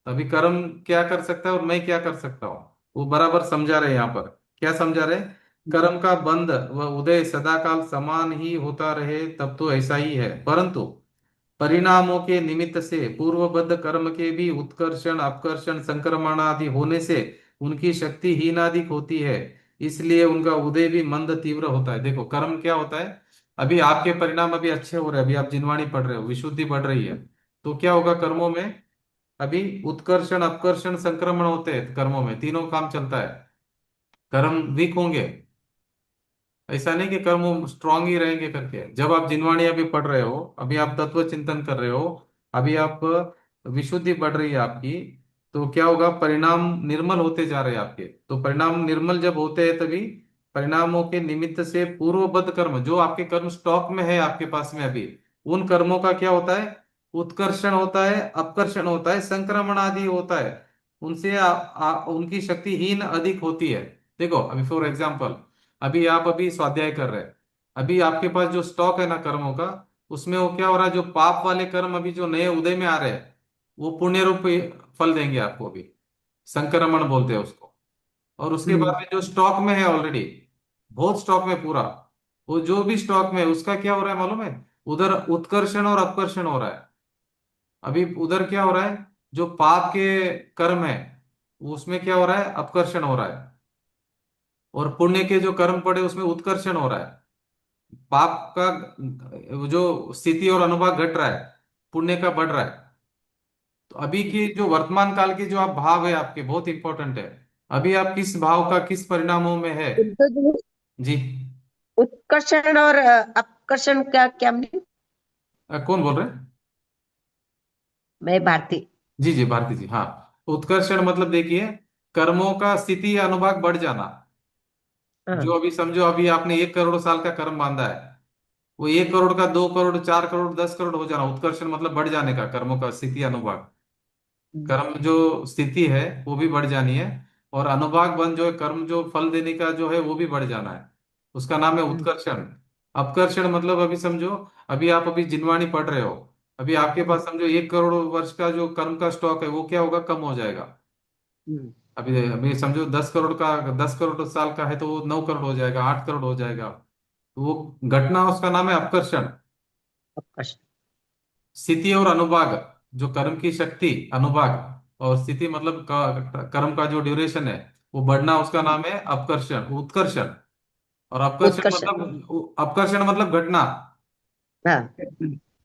तभी कर्म क्या कर सकता है और मैं क्या कर सकता हूँ, वो बराबर समझा रहे यहाँ पर। क्या समझा रहे, कर्म का बंध व उदय सदा काल समान ही होता रहे, तब तो ऐसा ही है, परंतु परिणामों के निमित्त से पूर्वबद्ध कर्म के भी उत्कर्षण अपकर्षण संक्रमण आदि होने से उनकी शक्ति हीनाधिक होती है, इसलिए उनका उदय भी मंद तीव्र होता है। देखो कर्म क्या होता है, अभी आपके परिणाम अभी अच्छे हो रहे हैं, अभी आप जिनवाणी पढ़ रहे हो, विशुद्धि बढ़ रही है, तो क्या होगा कर्मों में, अभी उत्कर्षण अपकर्षण संक्रमण होते हैं कर्मों में, तीनों काम चलता है। कर्म वीक होंगे, ऐसा नहीं कि कर्म स्ट्रांग ही रहेंगे करके। जब आप जिनवाणी अभी पढ़ रहे हो, अभी आप तत्व चिंतन कर रहे हो, अभी आप विशुद्धि बढ़ रही है आपकी, तो क्या होगा, परिणाम निर्मल होते जा रहे हैं आपके। तो परिणाम निर्मल जब होते हैं तभी परिणामों के निमित्त से पूर्वबद्ध कर्म, जो आपके कर्म स्टॉक में है आपके पास में अभी, उन कर्मों का क्या होता है, उत्कर्षण होता है अपकर्षण होता है संक्रमण आदि होता है, उनसे उनकी शक्ति हीन अधिक होती है। देखो अभी फॉर एग्जाम्पल, अभी आप अभी स्वाध्याय कर रहे हैं, अभी आपके पास जो स्टॉक है ना कर्मों का, उसमें वो क्या हो रहा है, जो पाप वाले कर्म अभी जो नए उदय में आ रहे हैं, वो पुण्य रूप फल देंगे आपको अभी, संक्रमण बोलते हैं उसको। और उसके बाद में जो स्टॉक में है ऑलरेडी, बहुत स्टॉक में पूरा, वो जो भी स्टॉक में है उसका क्या हो रहा है मालूम है, उधर उत्कर्षण और अपकर्षण हो रहा है। अभी उधर क्या हो रहा है, जो पाप के कर्म है उसमें क्या हो रहा है, अपकर्षण हो रहा है, और पुण्य के जो कर्म पड़े उसमें उत्कर्षण हो रहा है। पाप का जो स्थिति और अनुभाग घट रहा है, पुण्य का बढ़ रहा है। तो अभी की जो वर्तमान काल के जो आप भाव है आपके, बहुत इंपॉर्टेंट है। अभी आप किस भाव का किस परिणामों में है। तो जो जी। उत्कर्षण और अपकर्षण का क्या meaning? कौन बोल रहे हैं। मैं भारती। जी जी भारती जी, हाँ। उत्कर्षण मतलब देखिए, कर्मों का स्थिति या अनुभाग बढ़ जाना। जो हाँ। अभी समझो, अभी आपने 1 करोड़ साल का कर्म बांधा है, वो 1 करोड़ का 2 करोड़ 4 करोड़ 10 करोड़ हो जाना, उत्कर्षण मतलब बढ़ जाने का कर्मों का स्थिति अनुभाग। कर्म जो स्थिति है वो भी बढ़ जानी है, और अनुभाग बन जो है कर्म जो फल देने का जो है वो भी बढ़ जाना है, उसका नाम है उत्कर्षण। अपकर्षण मतलब अभी समझो, अभी आप अभी जिनवाणी पढ़ रहे हो, अभी आपके पास समझो 1 करोड़ वर्ष का जो कर्म का स्टॉक है वो क्या होगा, कम हो जाएगा। अभी अभी समझो 10 करोड़ का, 10 करोड़ साल का है तो वो 9 करोड़ हो जाएगा, 8 करोड़ हो जाएगा। तो वो घटना उसका नाम है अपकर्षण। अपकर्षण। स्थिति और अनुभाग, जो कर्म की शक्ति अनुभाग, और स्थिति मतलब कर्म का जो ड्यूरेशन है वो बढ़ना, उसका नाम है अपकर्षण उत्कर्षण। और उत्कर्षण। अपकर्षण मतलब घटना। हाँ।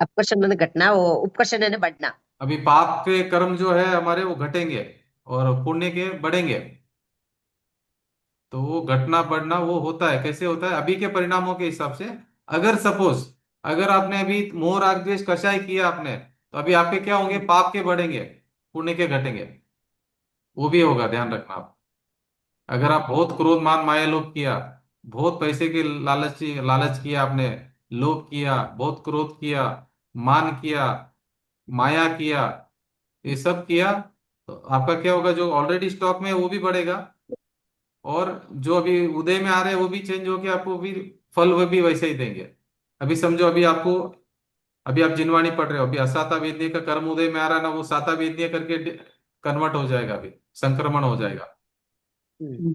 अपकर्षण मैंने घटना, वो उपकर्षण है बढ़ना। अभी पाप के कर्म जो है हमारे वो घटेंगे, और पुण्य के बढ़ेंगे। तो वो घटना बढ़ना वो होता है, कैसे होता है, अभी के परिणामों के हिसाब से। अगर सपोज, अगर आपने अभी मोह राग द्वेष कषाय किया आपने, तो अभी आपके क्या होंगे, पाप के बढ़ेंगे, पुण्य के घटेंगे। वो भी होगा, ध्यान रखना आप। अगर आप बहुत क्रोध मान माया लोभ किया, बहुत पैसे के लालच किया आपने, लोभ किया, बहुत क्रोध किया, मान किया, माया किया, ये सब किया, तो आपका क्या होगा, जो ऑलरेडी स्टॉक में है वो भी बढ़ेगा, और जो अभी उदय में आ रहे हैं वो भी चेंज होके आपको भी फल वो भी वैसे ही देंगे। अभी समझो, अभी आपको, अभी आप जिनवाणी पढ़ रहे हो, अभी असाता वेदनीय का कर्म उदय में आ रहा है ना, वो साता वेदनीय करके कन्वर्ट हो जाएगा, अभी संक्रमण हो जाएगा।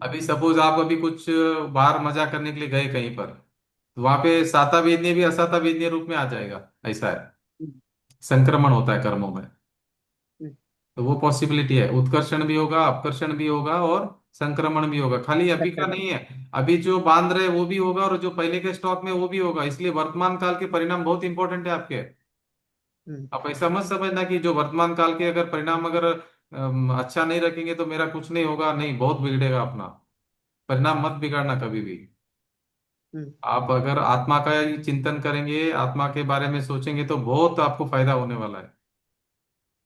अभी सपोज आप अभी कुछ बाहर मजा करने के लिए गए कहीं पर, तो वहां पे साता वेदनीय भी असाता वेदनीय रूप में आ जाएगा, ऐसा है, संक्रमण होता है कर्मों में। तो वो पॉसिबिलिटी है, उत्कर्षण भी होगा अपकर्षण भी होगा और संक्रमण भी होगा, खाली अभी का नहीं है। अभी जो बांध रहे वो भी होगा, और जो पहले के स्टॉक में वो भी होगा, इसलिए वर्तमान काल के परिणाम बहुत इंपॉर्टेंट है आपके। आप ऐसा मत समझना कि जो वर्तमान काल के अगर परिणाम अगर अच्छा नहीं रखेंगे तो मेरा कुछ नहीं होगा, नहीं, बहुत बिगड़ेगा अपना। परिणाम मत बिगाड़ना कभी भी। आप अगर आत्मा का ही चिंतन करेंगे, आत्मा के बारे में सोचेंगे, तो बहुत आपको फायदा होने वाला है।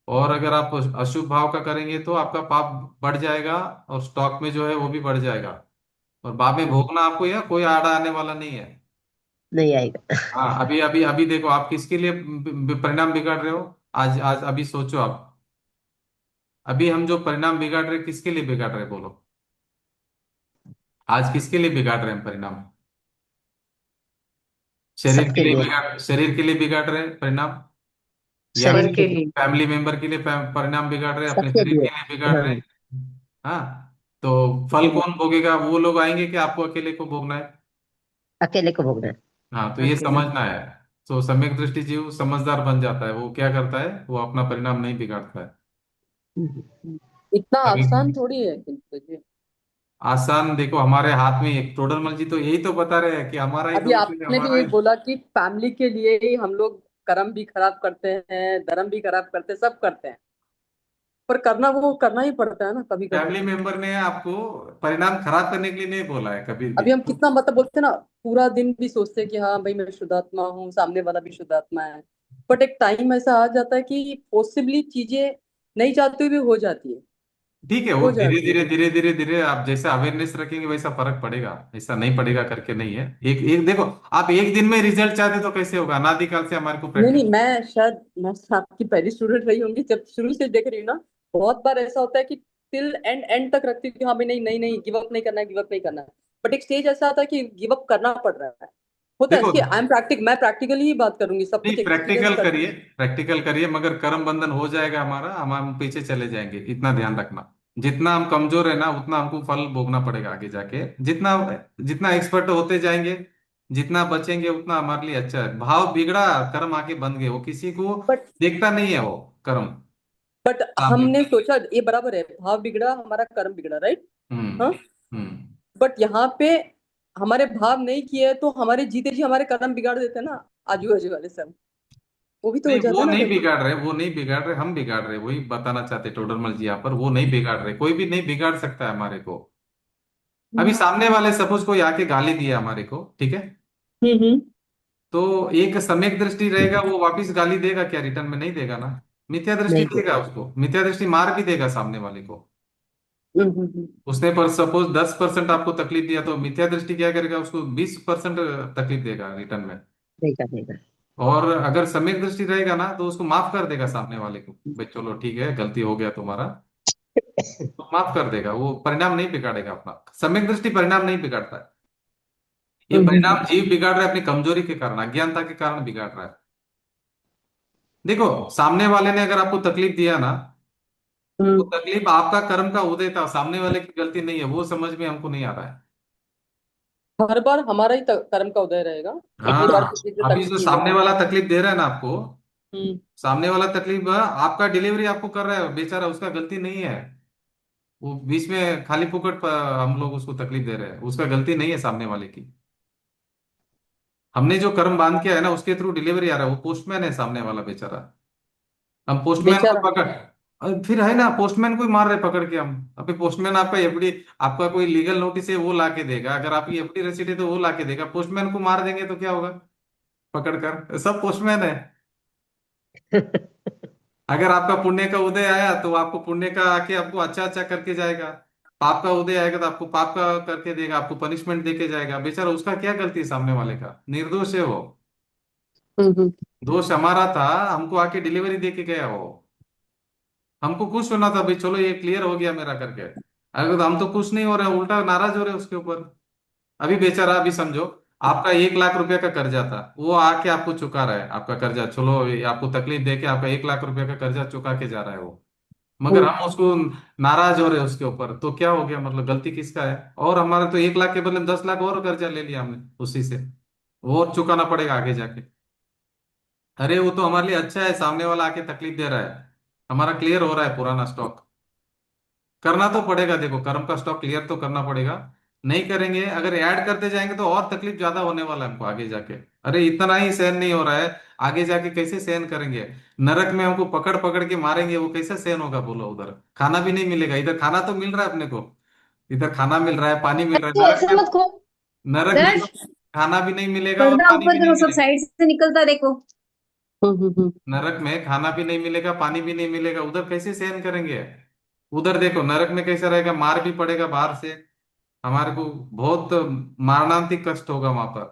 और अगर आप अशुभ भाव का करेंगे तो आपका पाप बढ़ जाएगा, और स्टॉक में जो है वो भी बढ़ जाएगा, और बाद में भोगना आपको, या कोई आड़ा आने वाला नहीं है। नहीं आएगा। हाँ, अभी अभी अभी देखो आप किसके लिए परिणाम बिगाड़ रहे हो। आज आज अभी सोचो आप, अभी हम जो परिणाम बिगाड़ रहे हैं, किसके लिए बिगाड़ रहे हैं बोलो। आज किसके लिए बिगाड़ रहे हैं हम परिणाम। सबके लिए। शरीर के लिए बिगाड़ रहे हैं परिणाम, या शरीर फल के के लिए। लिए। फैमिली मेंबर के लिए परिणाम बिगाड़ रहे हैं, अपने सबके शरीर लिए। के लिए बिगाड़ रहे हाँ। हैं। हाँ, तो फल कौन भोगेगा, वो लोग आएंगे कि आपको अकेले को भोगना है। अकेले को भोगना है। हाँ, तो ये अकेले। समझना है। तो सम्यक दृष्टि जीव समझदार बन जाता है, वो क्या करता है, वो अपना परिणाम नहीं बिगाड़ता है। इतना कभी आसान थोड़ी है किंतु जी। आसान देखो, हमारे हाथ में एक टोडरमल जी तो यही तो बता रहे हैं कि हमारा ही अभी दोष है, आपने भी हमारा यही ही। बोला कि फैमिली के लिए ही हम लोग कर्म भी खराब करते हैं, धर्म भी खराब करते हैं, सब करते हैं, पर करना वो करना ही पड़ता है ना कभी कभी। फैमिली मेंबर ने आपको परिणाम खराब करने के लिए नहीं बोला है कभी भी। अभी हम कितना मतलब बोलते हैं ना, पूरा दिन भी सोचते हैं कि हाँ भाई मैं शुद्धात्मा हूँ, सामने वाला भी शुद्धात्मा है, बट एक टाइम ऐसा आ जाता है कि पॉसिबली चीजें नहीं चाहते हुए भी हो जाती है। ठीक है, वो हो धीरे जाती है। धीरे धीरे धीरे धीरे आप जैसा अवेयरनेस रखेंगे वैसा फर्क पड़ेगा, ऐसा नहीं पड़ेगा करके नहीं है। एक एक देखो, आप एक दिन में रिजल्ट चाहते तो कैसे होगा, अनादिकाल से हमारे को नहीं प्रैक्टिस। नहीं, मैं आपकी पहली स्टूडेंट रही होंगी, जब शुरू से देख रही हूँ ना, बहुत बार ऐसा होता है कि टिल एंड तक रखती हूँ कि हाँ भाई नहीं नहीं नहीं, गिव अप नहीं करना है, गिव अप नहीं करना है, बट एक स्टेज ऐसा आता है कि गिव अप करना पड़ रहा है। होता है देखो, इसकी, मैं प्रैक्टिकली ही बात करूंगी, सब नहीं कुछ एक्सपीरियंस प्रैक्टिकल करके। करिए, प्रैक्टिकल करिए, मगर कर्म बंधन हो जाएगा हमारा, हम पीछे चले जाएंगे, इतना ध्यान रखना। जितना हम कमजोर है ना, उतना हमको फल भोगना पड़ेगा आगे जाके। जितना जितना एक्सपर्ट होते जाएंगे, जितना बचेंगे उतना हमारे लिए अच्छा है। भाव बिगड़ा, कर्म आके बन गए, वो किसी को बट देखता नहीं है वो कर्म बट सामने। हमने सोचा ये बराबर है, भाव बिगड़ा हमारा कर्म बिगड़ा, राइट। हम्म। हाँ। हम्म। बट यहाँ पे हमारे भाव नहीं किए तो हमारे जीते जी हमारे कर्म बिगाड़ देते हैं ना, आजू बाजू वाले सब, वो भी तो हो नहीं, जाता वो है ना नहीं भाई। बिगाड़ रहे, वो नहीं बिगाड़ रहे, हम बिगाड़ रहे, वही बताना चाहते टोडरमल जी यहाँ पर। वो नहीं बिगाड़ रहे, कोई भी नहीं बिगाड़ सकता है हमारे को। अभी हम्म सामने वाले सपोज कोई आके गाली दिया हमारे को, ठीक है, हम्म तो एक सम्यक दृष्टि रहेगा, वो वापिस गाली देगा क्या, रिटर्न में नहीं देगा ना। मिथ्या दृष्टि नहीं देगा, देगा। उसको मिथ्या दृष्टि मार भी देगा सामने वाले को। हम्म। उसने पर सपोज 10% आपको तकलीफ दिया, तो मिथ्या दृष्टि क्या करेगा, उसको 20% तकलीफ देगा रिटर्न में। देगा देगा। और अगर सम्यक दृष्टि रहेगा ना, तो उसको माफ कर देगा सामने वाले को, भाई चलो ठीक है, गलती हो गया तुम्हारा, तो माफ कर देगा, वो परिणाम नहीं बिगाड़ेगा अपना। सम्यक दृष्टि परिणाम नहीं बिगाड़ता है। ये हम्म। परिणाम जीव बिगाड़ रहा है अपनी कमजोरी के कारण, अज्ञानता के कारण बिगाड़ रहा है। देखो, सामने वाले ने अगर आपको तकलीफ दिया ना, वो हम्म। तकलीफ आपका कर्म का उदय था, सामने वाले की गलती नहीं है, वो समझ में हमको नहीं आ रहा है। हर बार हमारा ही कर्म का उदय रहेगा, एक ही बार हाँ, किसी से अभी तकलीफ जो नहीं सामने लेगा। वाला तकलीफ दे रहा है ना आपको, हम्म। सामने वाला तकलीफ आपका डिलीवरी आपको कर रहा है बेचारा, उसका गलती नहीं है। वो बीच में खाली फुकट हम लोग उसको तकलीफ दे रहे हैं, उसका गलती नहीं है सामने वाले की। हमने जो कर्म बांध किया है ना, उसके थ्रू डिलीवरी आ रहा है, वो पोस्टमैन है सामने वाला बेचारा। हम पोस्टमैन को बेचारा। पकड़, फिर है ना, पोस्टमैन को ही मार रहे पकड़ के हम। अभी पोस्टमैन आपका एफडी, आपका कोई लीगल नोटिस है वो ला के देगा, अगर आपकी एफडी रसीद है तो वो ला के देगा। पोस्टमैन को मार देंगे तो क्या होगा, पकड़ कर, सब पोस्टमैन है। अगर आपका पुण्य का उदय आया तो आपको पुण्य का आके आपको अच्छा अच्छा करके जाएगा। पाप का उदय आएगा तो आपको पाप का करके देगा, आपको पनिशमेंट देके जाएगा। बेचारा, उसका क्या गलती है, सामने वाले का निर्दोष है वो। हम्म। दोष हमारा था, हमको आके डिलीवरी दे के गया वो। हमको खुश होना था भाई, चलो ये क्लियर हो गया मेरा करके। अगर तो हम तो खुश नहीं हो रहे, उल्टा नाराज हो रहे उसके ऊपर। अभी बेचारा, अभी समझो आपका 1 लाख रुपए का कर्जा था, वो आके आपको चुका रहा है आपका कर्जा, चलो ये आपको तकलीफ देके आपका 1 लाख रुपए का कर्जा चुका के जा रहा है वो। मगर हम्म। हम उसको नाराज हो रहे हैं उसके ऊपर, तो क्या हो गया, मतलब गलती किसका है। और हमारे तो 1 लाख के बदले में 10 लाख और कर्जा ले लिया हमने उसी से, वो और चुकाना पड़ेगा आगे जाके। अरे वो तो हमारे लिए अच्छा है, सामने वाला आके तकलीफ दे रहा है, हमारा क्लियर हो रहा है पुराना स्टॉक। करना तो पड़ेगा, देखो कर्म का स्टॉक क्लियर तो करना पड़ेगा। नहीं करेंगे, अगर ऐड करते जाएंगे तो और तकलीफ ज्यादा होने वाला है हमको आगे जाके। अरे इतना ही सहन नहीं हो रहा है, आगे जाके कैसे सहन करेंगे। नरक में हमको पकड़ पकड़ के मारेंगे, वो कैसे सहन होगा बोलो। उधर खाना भी नहीं मिलेगा, इधर खाना तो मिल रहा है अपने को, इधर खाना मिल रहा है, पानी मिल रहा है। तो नरक ऐसे में, मत खो। नरक में तो दर्श, खाना भी नहीं मिलेगा और पर्दा पानी ऊपर भी करो, नहीं सब मिलेगा। साइड से निकलता देखो। नरक में खाना भी नहीं मिलेगा, पानी भी नहीं मिलेगा, उधर कैसे सहन करेंगे। उधर देखो नरक में कैसा रहेगा, मार भी पड़ेगा बाहर से, हमारे को बहुत मारणांतिक कष्ट होगा वहां पर।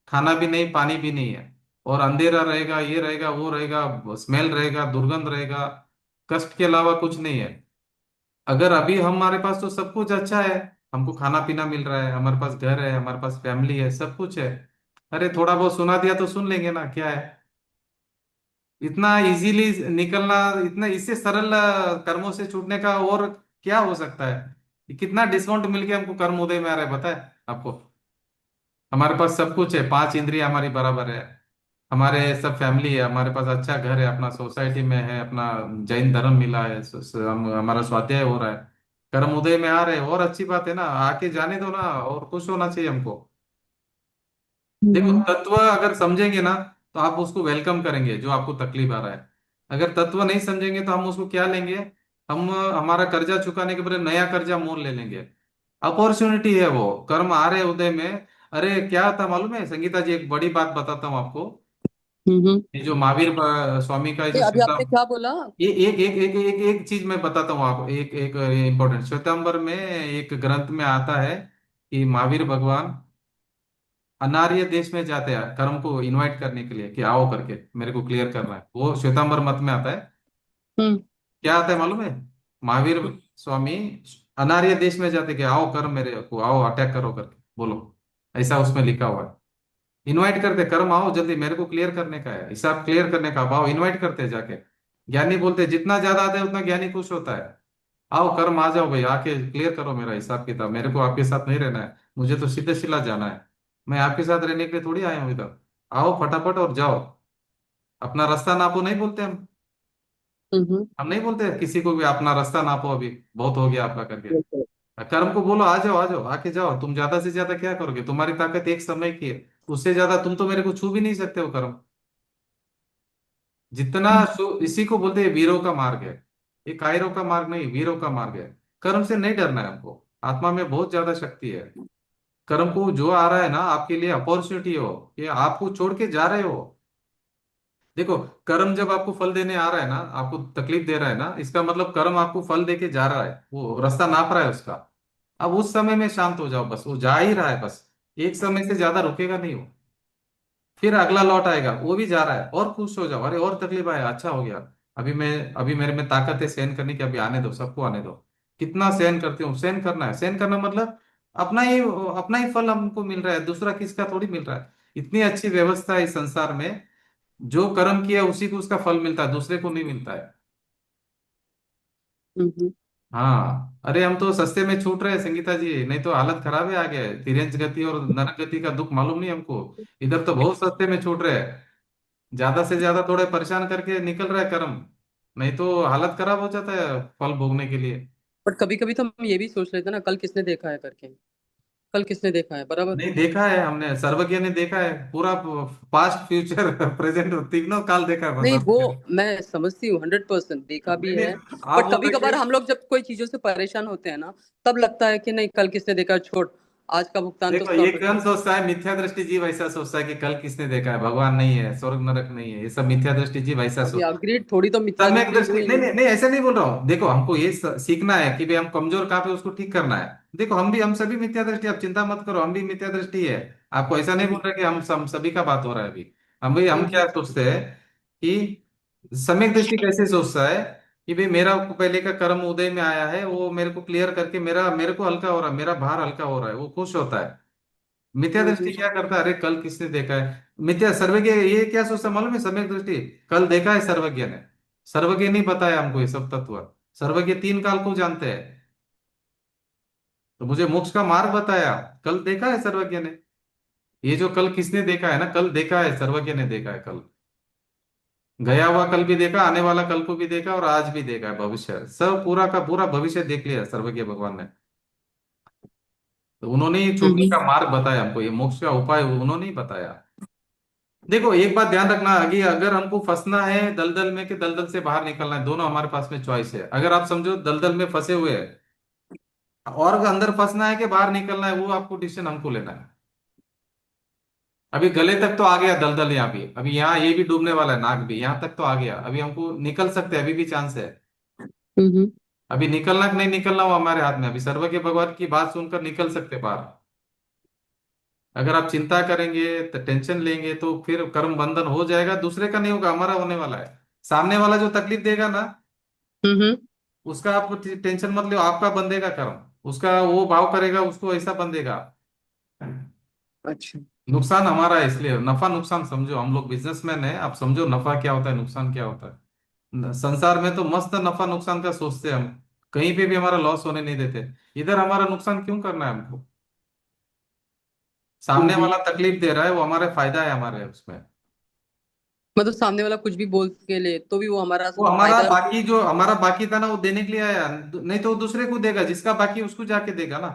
खाना भी नहीं, पानी भी नहीं है, और अंधेरा रहेगा, ये रहेगा वो रहेगा, स्मेल रहेगा, दुर्गंध रहेगा, कष्ट के अलावा कुछ नहीं है। अगर अभी हमारे पास तो सब कुछ अच्छा है, हमको खाना पीना मिल रहा है, हमारे पास घर है, हमारे पास फैमिली है, सब कुछ है। अरे थोड़ा बहुत सुना दिया तो सुन लेंगे ना, क्या है। इतना इजीली निकलना, इतना इससे सरल कर्मों से छूटने का और क्या हो सकता है। कितना डिस्काउंट मिल के हमको कर्म उदय में आ रहा है, पता है आपको। हमारे पास सब कुछ है, 5 इंद्रिय हमारी बराबर है, हमारे सब फैमिली है, हमारे पास अच्छा घर है, अपना सोसाइटी में है, अपना जैन धर्म मिला है, हमारा स्वाध्याय हो रहा है, कर्म उदय में आ रहे हैं, और अच्छी बात है ना, आके जाने दो ना, और खुश होना चाहिए हमको। देखो तत्व अगर समझेंगे ना, तो आप उसको वेलकम करेंगे जो आपको तकलीफ आ रहा है। अगर तत्व नहीं समझेंगे तो हम उसको क्या लेंगे, हम हमारा कर्जा चुकाने के बदले नया कर्जा मोल ले लेंगे। अपॉर्चुनिटी है वो, कर्म आ रहे उदय में। अरे क्या था मालूम है संगीता जी, एक बड़ी बात बताता हूँ आपको। हम्म। ये जो महावीर स्वामी का ये जो नहीं, अभी श्वेता, आपने क्या बोला? ये एक चीज मैं बताता हूँ आपको, एक एक इम्पोर्टेंट, श्वेतांबर में एक ग्रंथ में आता है कि महावीर भगवान अनार्य देश में जाते हैं कर्म को इनवाइट करने के लिए, कि आओ करके मेरे को क्लियर करना है, वो श्वेतांबर मत में आता है। हम्म। क्या आता है मालूम है, महावीर स्वामी अनार्य देश में जाते कि आओ कर मेरे को, आओ अटैक करो करके बोलो, ऐसा उसमें लिखा हुआ है। इनवाइट करते, कर्म आओ जल्दी मेरे को क्लियर करने का है, हिसाब क्लियर करने का, अब आओ, इनवाइट करते हैं जाके। ज्ञानी बोलते हैं, जितना ज्यादा आता है उतना ज्ञानी खुश होता है। आओ कर्म आ जाओ भाई, आके क्लियर करो मेरा हिसाब किताब, मेरे को आपके साथ नहीं रहना है, मुझे तो सीधे सिला जाना है, मैं आपके साथ रहने के लिए थोड़ी आया हूँ इधर। आओ फटाफट और जाओ, अपना रास्ता नापो नहीं बोलते हम्म। हम नहीं बोलते किसी को भी अपना रास्ता नापो, अभी बहुत हो गया आपका करके। बिल्कुल। कर्म को बोलो, आ जाओ आके जाओ, तुम ज्यादा से ज्यादा क्या करोगे, तुम्हारी ताकत एक समय की है, उससे ज्यादा तुम तो मेरे को छू भी नहीं सकते हो कर्म। जितना इसी को बोलते हैं वीरों का मार्ग है, ये कायरों का मार्ग नहीं, वीरों का मार्ग है। कर्म से नहीं डरना है हमको, आत्मा में बहुत ज्यादा शक्ति है। कर्म को जो आ रहा है ना आपके लिए अपॉर्चुनिटी हो, ये आपको छोड़ के जा रहे हो। देखो, कर्म जब आपको फल देने आ रहा है ना, आपको तकलीफ दे रहा है ना, इसका मतलब कर्म आपको फल दे के जा रहा है, वो रास्ता नाप रहा है उसका। अब उस समय में शांत हो जाओ, बस वो जा ही रहा है, बस एक समय से ज्यादा रुकेगा नहीं वो। फिर अगला लौट आएगा, वो भी जा रहा है, और खुश हो जाओ, अरे और तकलीफ आया, अच्छा हो गया, अभी मेरे में ताकत है सहन करने की, अभी आने दो, सबको आने दो। कितना सहन करते हो, सहन करना है, सहन करना मतलब अपना ही फल हमको मिल रहा है, दूसरा किसका थोड़ी मिल रहा है। इतनी अच्छी व्यवस्था है इस संसार में, जो कर्म किया उसी को उसका फल मिलता है, दूसरे को नहीं मिलता है। हम्म। हाँ, अरे हम तो सस्ते में छूट रहे हैं संगीता जी, नहीं तो हालत खराब है आगे, तिरंज गति और नरक गति का दुख मालूम नहीं हमको। इधर तो बहुत सस्ते में छूट रहे हैं, ज्यादा से ज्यादा थोड़े परेशान करके निकल रहा है कर्म, नहीं तो हालत खराब हो जाता है फल भोगने के लिए। बट कभी कभी तो हम ये भी सोच लेते हैं ना, कल किसने देखा है करके। कल किसने देखा है, बराबर। नहीं देखा है हमने, सर्वज्ञ ने देखा है पूरा, पास्ट फ्यूचर प्रेजेंट तीनों काल देखा है नहीं, वो सर्वज्ञ ने। मैं समझती हूँ, 100% देखा भी नहीं है। नहीं, आप बट बोल कभी रहे कभार हैं। हम लोग जब कोई चीजों से परेशान होते हैं ना, तब लगता है कि नहीं, कल किसने देखा, छोड़, आज का भुगतान तो देखो ये सब। कौन सोचता है, मिथ्या दृष्टि जीव ऐसा सोचता है कि कल किसने देखा है, भगवान नहीं है, स्वर्ग नरक नहीं है, ये सब मिथ्या दृष्टि जीव ऐसा अभी सोचता है। अपग्रेड थोड़ी तो मिथ्या सम्यक दृष्टि दृष्टि, हुई नहीं है। नहीं नहीं, ऐसा नहीं बोल रहा हूँ, देखो हमको ये सीखना है कि भाई हम कमजोर कहाँ पे उसको ठीक करना है। देखो हम सभी मिथ्या दृष्टि, आप चिंता मत करो, हम भी मिथ्या दृष्टि है। आपको ऐसा नहीं बोल हम्म। रहे कि हम सभी का बात हो रहा है अभी। हम हम्म। क्या सोचते हैं कि सम्यक दृष्टि कैसे सोचता है कि भाई मेरा पहले का कर्म उदय में आया है, वो मेरे को क्लियर करके मेरे को हल्का हो रहा है, मेरा भार हल्का हो रहा है, वो खुश होता है। मिथ्या दृष्टि हम्म। क्या करता है, अरे कल किसने देखा है, मिथ्या सर्वज्ञ ये क्या सोचता है मालूम है, सम्यक दृष्टि कल देखा है सर्वज्ञ ने, सर्वज्ञ नहीं बताया हमको ये सब तत्व। सर्वज्ञ तीन काल को जानते हैं, तो मुझे मोक्ष का मार्ग बताया, कल देखा है सर्वज्ञ ने। ये जो कल किसने देखा है ना, कल देखा है सर्वज्ञ ने, देखा है कल, गया हुआ कल भी देखा, आने वाला कल को भी देखा, और आज भी देखा है, भविष्य सब पूरा का पूरा भविष्य देख लिया सर्वज्ञ भगवान ने। तो उन्होंने ही छूटने हम्म। का मार्ग बताया हमको, ये मोक्ष का उपाय उन्होंने ही बताया। देखो एक बात ध्यान रखना, आगे अगर हमको फंसना है दलदल में कि दलदल से बाहर निकलना है, दोनों हमारे पास में चॉइस है। अगर आप समझो दलदल में फंसे हुए हैं, और अगर अंदर फंसना है कि बाहर निकलना है, वो आपको डिसीजन हमको लेना है। अभी गले तक तो आ गया दलदल, यहाँ भी अभी यहाँ ये भी डूबने वाला है, नाक भी यहाँ तक तो आ गया, अभी हमको निकल सकते हैं, अभी भी चांस है। हम्म। अभी निकलना कि नहीं निकलना वो हमारे हाथ में, अभी सर्व के भगवान की बात सुनकर निकल सकते बाहर। अगर आप चिंता करेंगे तो टेंशन लेंगे, तो फिर कर्म बंधन हो जाएगा, दूसरे का नहीं होगा, हमारा होने वाला है। सामने वाला जो तकलीफ देगा ना, हम्म। उसका आप टेंशन मत लो, आपका बंधेगा कर्म, उसका वो भाव करेगा, उसको ऐसा बंधेगा। अच्छा। नुकसान हमारा है, इसलिए नफा नुकसान समझो, हम लोग बिजनेसमैन है, आप समझो नफा क्या होता है, नुकसान क्या होता है। संसार में तो मस्त नफा नुकसान का सोचते हैं हम, कहीं पे भी हमारा लॉस होने नहीं देते। इधर हमारा नुकसान क्यों करना है हमको, सामने हम्म। वाला तकलीफ दे रहा है, वो हमारे फायदा है हमारे उसमें। मतलब सामने वाला कुछ भी बोल के ले तो भी वो हमारा वो हमारा फायदा। बाकी जो हमारा बाकी था ना वो देने के लिए आया, नहीं तो वो दूसरे को देगा, जिसका बाकी उसको जाके देगा ना।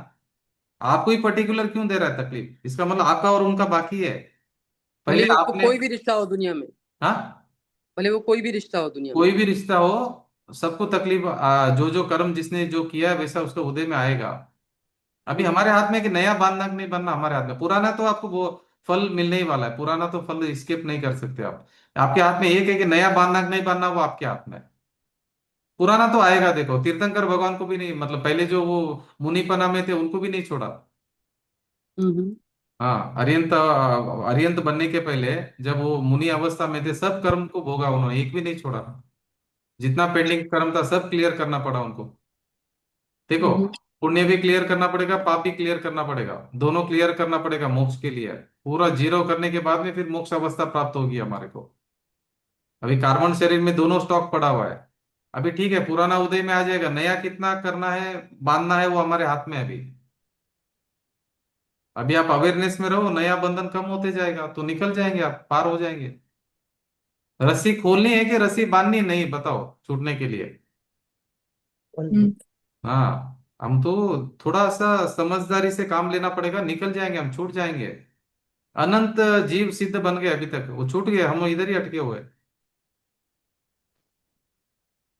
आपको ही पर्टिकुलर क्यों दे रहा है तकलीफ? इसका मतलब आपका और उनका बाकी है। भले पहले वो आपने। कोई भी रिश्ता हो दुनिया में, हाँ, भले वो कोई भी रिश्ता हो दुनिया में। कोई भी रिश्ता हो, सबको तकलीफ, जो जो कर्म जिसने जो किया है वैसा उसके उदय में आएगा। अभी हम्म हमारे हाथ में है कि नया बांधना कि नहीं बांधना, हमारे हाथ में। पुराना तो आपको वो फल मिलने ही वाला है, पुराना तो फल स्किप नहीं कर सकते आप। आपके हाथ में एक है कि नया बांधना कि नहीं बांधना, वो आपके हाथ में है। पुराना तो आएगा। देखो तीर्थंकर भगवान को भी नहीं, मतलब पहले जो वो मुनिपना में थे उनको भी नहीं छोड़ा। हम्म हाँ, अरियंत अरियंत बनने के पहले जब वो मुनि अवस्था में थे, सब कर्म को भोगा उन्होंने, एक भी नहीं छोड़ा। जितना पेंडिंग कर्म था सब क्लियर करना पड़ा उनको। देखो, हम्म पुण्य भी क्लियर करना पड़ेगा, पाप भी क्लियर करना पड़ेगा, दोनों क्लियर करना पड़ेगा मोक्ष के लिए। पूरा जीरो करने के बाद में फिर मोक्ष अवस्था प्राप्त होगी हमारे को। अभी कार्बन शरीर में दोनों स्टॉक पड़ा हुआ है। अभी ठीक है, पुराना उदय में आ जाएगा, नया कितना करना है बांधना है वो हमारे हाथ में है अभी। अभी आप अवेयरनेस में रहो, नया बंधन कम होते जाएगा तो निकल जाएंगे, आप पार हो जाएंगे। रस्सी खोलनी है कि रस्सी बांधनी नहीं, बताओ, छूटने के लिए। हम्म हाँ, हम तो थोड़ा सा समझदारी से काम लेना पड़ेगा, निकल जाएंगे हम, छूट जाएंगे। अनंत जीव सिद्ध बन गए, अभी तक वो छूट गए, हम इधर ही अटके हुए।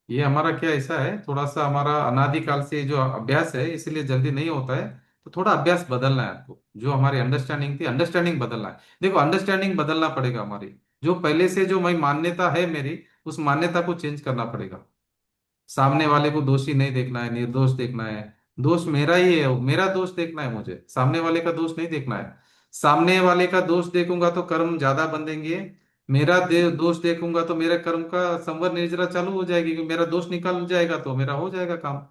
ये हमारा क्या ऐसा है, थोड़ा सा हमारा अनादिकाल से जो अभ्यास है, इसलिए जल्दी नहीं होता है। तो थोड़ा अभ्यास बदलना है आपको, जो हमारी अंडरस्टैंडिंग थी अंडरस्टैंडिंग बदलना है। देखो अंडरस्टैंडिंग बदलना पड़ेगा हमारी। जो पहले से जो मैं मान्यता है मेरी, उस मान्यता को चेंज करना पड़ेगा। सामने वाले को दोषी नहीं देखना है, निर्दोष देखना है। दोष मेरा ही है, मेरा दोष देखना है मुझे, सामने वाले का दोष नहीं देखना है। सामने वाले का दोष देखूंगा तो कर्म ज्यादा बंधेंगे। मेरा दोष देखूंगा तो मेरे कर्म का संवर निर्जरा चालू हो जाएगी, क्योंकि मेरा दोष निकल जाएगा तो मेरा हो जाएगा काम।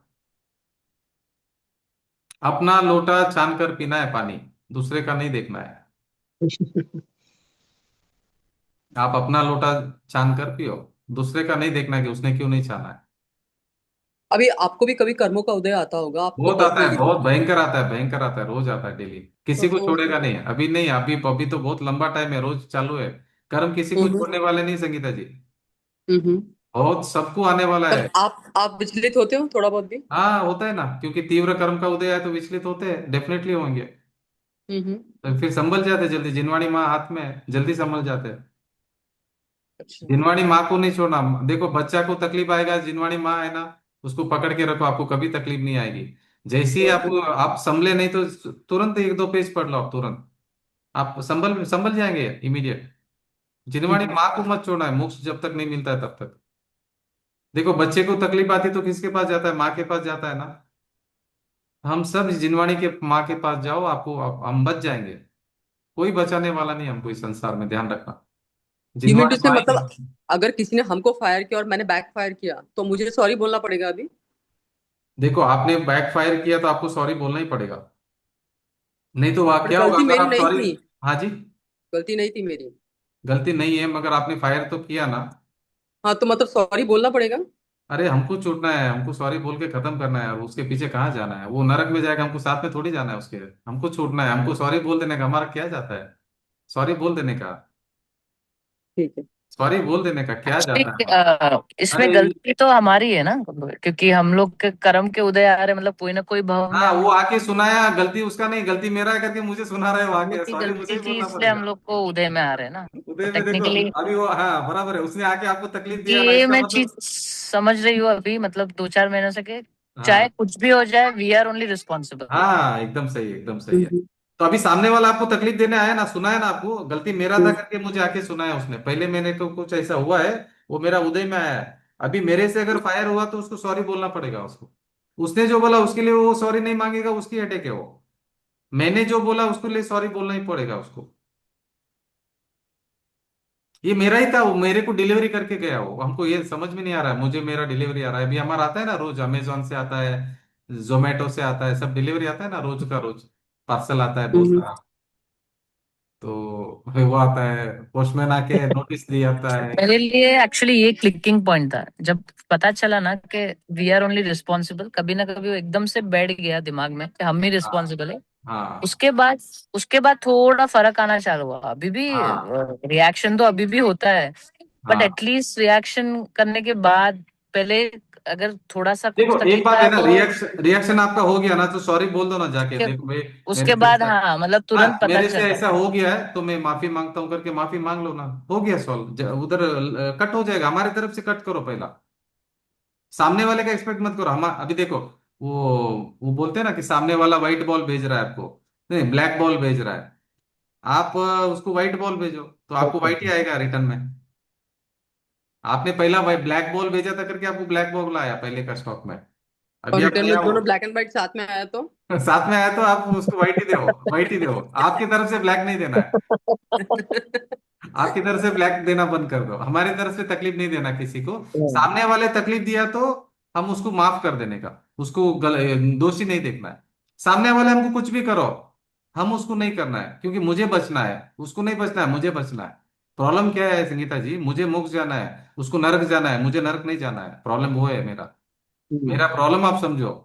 अपना लोटा छान कर पीना है पानी, दूसरे का नहीं देखना है। आप अपना लोटा छान कर पियो, दूसरे का नहीं देखना कि उसने क्यों नहीं छाना है। अभी आपको भी कभी कर्मों का उदय आता होगा, आपको तो बहुत आता है, पर्सनली। बहुत भयंकर आता है, भयंकर आता है, रोज आता है, डेली। किसी को तो छोड़ेगा नहीं, अभी नहीं, अभी अभी तो बहुत लंबा टाइम है, रोज चालू है। कर्म किसी को हम्म छोड़ने वाले नहीं संगीता जी। हम्म बहुत सबको आने वाला तब है। आप विचलित होते हो थोड़ा बहुत भी? हाँ, होता है ना, क्योंकि तीव्र कर्म का उदय है तो विचलित होते हैं, डेफिनेटली होंगे। हम्म। तो फिर संभल जाते जल्दी, जिनवाणी माँ हाथ में है, जल्दी संभल जाते हैं। अच्छा। जिनवाणी माँ को नहीं छोड़ना। देखो बच्चा को तकलीफ आएगा, जिनवाणी माँ है ना, उसको पकड़ के रखो, आपको कभी तकलीफ नहीं आएगी। जैसे ही आपको आप संभले नहीं तो तुरंत एक दो पेज पढ़ लो आप, तुरंत आप संभल संभल जाएंगे इमीडिएट। जिनवाणी हम्म माँ को मत छोड़ना है, मोक्ष जब तक नहीं मिलता है तब तक। देखो बच्चे को तकलीफ आती तो किसके पास जाता है? माँ के पास जाता है ना। हम सब जिनवाणी के माँ के पास जाओ, आपको हम बच जाएंगे। कोई बचाने वाला नहीं हमको इस संसार में, ध्यान रखना। यू मीन जिनवाणी टू से माँ मतलब ही। अगर किसी ने हमको फायर किया और मैंने बैक फायर किया तो मुझे सॉरी बोलना पड़ेगा अभी? देखो आपने बैक फायर किया तो आपको सॉरी बोलना ही पड़ेगा। नहीं तो वहां बट क्या होगा गलती अगर मेरी आप नहीं सॉरी। थी। हाँ जी। गलती नहीं थी मेरी। गलती नहीं है, मगर आपने फायर तो किया ना। हाँ तो मतलब सॉरी बोलना पड़ेगा। अरे हमको छूटना है, हमको सॉरी बोल के खत्म करना है, उसके पीछे कहाँ जाना है? वो नरक में जाएगा, हमको साथ में थोड़ी जाना है उसके। हमको छूटना है, हमको सॉरी बोल देने का, हमारा क्या जाता है? सॉरी बोल देने का। ठीक है। सॉरी बोल देने का क्या जाता है हमारा? इसमें अरे गलती तो हमारी है ना, क्योंकि हम लोग के कर्म के उदय आ रहे, मतलब कोई ना कोई भाव में हाँ, हम वो लोग। आके सुनाया, गलती उसका नहीं, गलती मेरा है करके मुझे सुना रहे हो हम लोग आके, की सॉरी मुझे गलती ही थी बोलना इसलिए हम पड़ेगा। लोग को उदय में आ रहे हैं ना। तो उदय में देखो, टेक्निकली अभी वो, हाँ बराबर है, उसने आके आपको तकलीफ दिया ना, ये इसका मैं चीज मतलब। समझ रही हूँ अभी, मतलब 2-4 महीनों से कि चाहे हाँ कुछ भी हो जाए, वी आर ओनली रिस्पॉन्सिबल। हाँ, एकदम सही, एकदम सही है। हम्म तो अभी सामने वाला आपको तकलीफ देने आया ना, सुना है ना आपको, गलती मेरा था हम्म करके मुझे आके सुनाया उसने, पहले मैंने को कुछ ऐसा हुआ है, वो मेरा उदय में आया है। अभी मेरे से अगर फायर हुआ तो उसको सॉरी बोलना पड़ेगा उसको। उसने जो बोला उसके लिए वो सॉरी नहीं मांगेगा, उसकी हेडेक है वो। मैंने जो बोला उसके लिए सॉरी बोलना ही पड़ेगा उसको। ये मेरा ही था, वो मेरे को डिलीवरी करके गया, वो हमको ये समझ में नहीं आ रहा है, मुझे मेरा डिलीवरी आ रहा है। अभी हमारा आता है ना रोज, अमेजोन से आता है, जोमेटो से आता है, सब डिलीवरी आता है ना, रोज का रोज पार्सल आता है बहुत हम्म सारा। तो फिर वो आता है, पोस्टमैन आके नोटिस दिया आता है। मेरे लिए एक्चुअली ये क्लिकिंग पॉइंट था, जब पता चला ना कि वी आर ओनली रिस्पॉन्सिबल, कभी ना कभी वो एकदम से बैठ गया दिमाग में कि हम ही हाँ रिस्पॉन्सिबल है। हाँ उसके बाद थोड़ा फर्क आना चालू हुआ। अभी भी हाँ रिएक्शन तो अभी भी होता है, बट हाँ एटलीस्ट रिएक्शन करने के बाद पहले अगर थोड़ा सा कुछ देखो एक तकलीफ बात था है ना, तो रिएक्शन आपका हो गया ना, तो सॉरी बोल दो ना जाके, उसके देखो भाई मेरे उसके से बाद ऐसा, हाँ मतलब हाँ तुरंत पता मेरे से चला। ऐसा हो गया है तो मैं माफी मांगता हूँ करके माफी मांग लो ना, हो गया सॉल्व, उधर कट हो जाएगा, हमारी तरफ से कट करो पहला, सामने वाले का एक्सपेक्ट मत करो। हम अभी देखो, वो बोलते हैं ना कि सामने वाला व्हाइट बॉल भेज रहा है आपको, नहीं ब्लैक बॉल भेज रहा है, आप उसको व्हाइट बॉल भेजो तो आपको व्हाइट ही आएगा रिटर्न में। आपने पहला ब्लैक बॉल भेजा था करके आपको ब्लैक बॉल आया पहले का स्टॉक में, और अभी आप रिटर्न नया में दोनों ब्लैक एंड व्हाइट साथ में आया तो साथ में आया तो आप उसको व्हाइट ही दो, व्हाइट ही दो, आपकी तरफ से ब्लैक नहीं देना है, आपकी तरफ से ब्लैक देना बंद कर दो, हमारी तरफ से तकलीफ नहीं देना किसी को। सामने वाले तकलीफ दिया तो हम उसको माफ कर देने का, उसको दोषी नहीं देखना है। सामने वाले हमको कुछ भी करो, हम उसको नहीं करना है, क्योंकि मुझे बचना है, उसको नहीं बचना है, मुझे बचना है। प्रॉब्लम क्या है संगीता जी, मुझे मोक्ष जाना है, उसको नरक जाना है, मुझे नरक नहीं जाना है, प्रॉब्लम वो है मेरा, मेरा प्रॉब्लम आप समझो,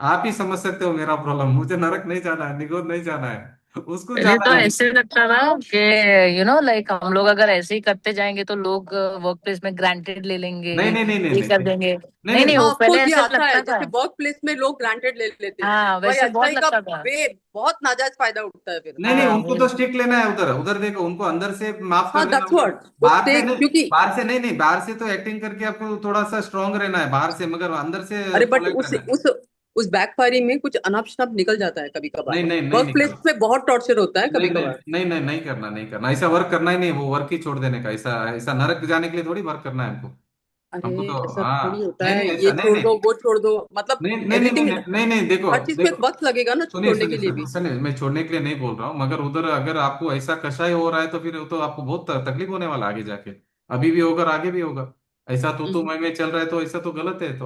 आप ही समझ सकते हो मेरा प्रॉब्लम, मुझे नरक नहीं जाना है, निगोद नहीं जाना है, उसको पहले जाना तो है। ऐसे लगता था कि लाइक हम लोग अगर ऐसे ही करते जाएंगे तो लोग वर्क प्लेस में ग्रांटेड ले लेंगे, नहीं नहीं नहीं नहीं ये नहीं कर नहीं देंगे। नहीं नहीं नहीं नहीं, हाँ वो ऑफ पहले कोर्स ये ऐसे आता है, लगता था। जैसे वर्क प्लेस में लोग ग्रांटेड ले लेते हैं, हाँ भाई वैसे बहुत अच्छाई का लगता था। बहुत नाजायज फायदा उठता है फिर। नहीं नहीं, हाँ उनको तो स्टिक लेना है, उधर उधर देखो, उनको अंदर से माफ हाँ कर देना दैट्स उधर, व्हाट वो बाहर से स्टेक, नहीं, क्योंकि बाहर से नहीं नहीं, बाहर से तो एक्टिंग करके आपको थोड़ा सा स्ट्रांग रहना है बाहर से, मगर अंदर से अरे बट पोलाइट रहना है। उस बैकफायरिंग में कुछ अनप शनप निकल जाता है कभी कभार। नहीं नहीं नहीं वर्क प्लेस निकलना, में बहुत टॉर्चर होता है नहीं कभी नहीं कभार। नहीं नहीं नहीं करना, नहीं करना, ऐसा वर्क करना ही नहीं, वो वर्क ही छोड़ देने का, ऐसा ऐसा नरक जाने के लिए थोड़ी वर्क करना है हमको, अरे हमको तो ऐसा थोड़ी हाँ, होता नहीं है, नहीं ये ऐसा नहीं छोड़ नहीं दो वो छोड़ दो, मतलब नहीं नहीं नहीं नहीं एवरीथिंग। नहीं नहीं नहीं, देखो हर चीज को देखो, एक वक्त लगेगा ना सुनिए छोड़ने के सुनिए लिए सुनिए भी। सुनिए, मैं छोड़ने के लिए नहीं बोल रहा हूँ, मगर उधर अगर आपको ऐसा कषाय हो रहा है तो फिर वो तो आपको बहुत तकलीफ होने वाला आगे जाके, अभी भी होगा और आगे भी होगा, ऐसा तो हम्म, मैं चल रहा है तो ऐसा तो गलत है,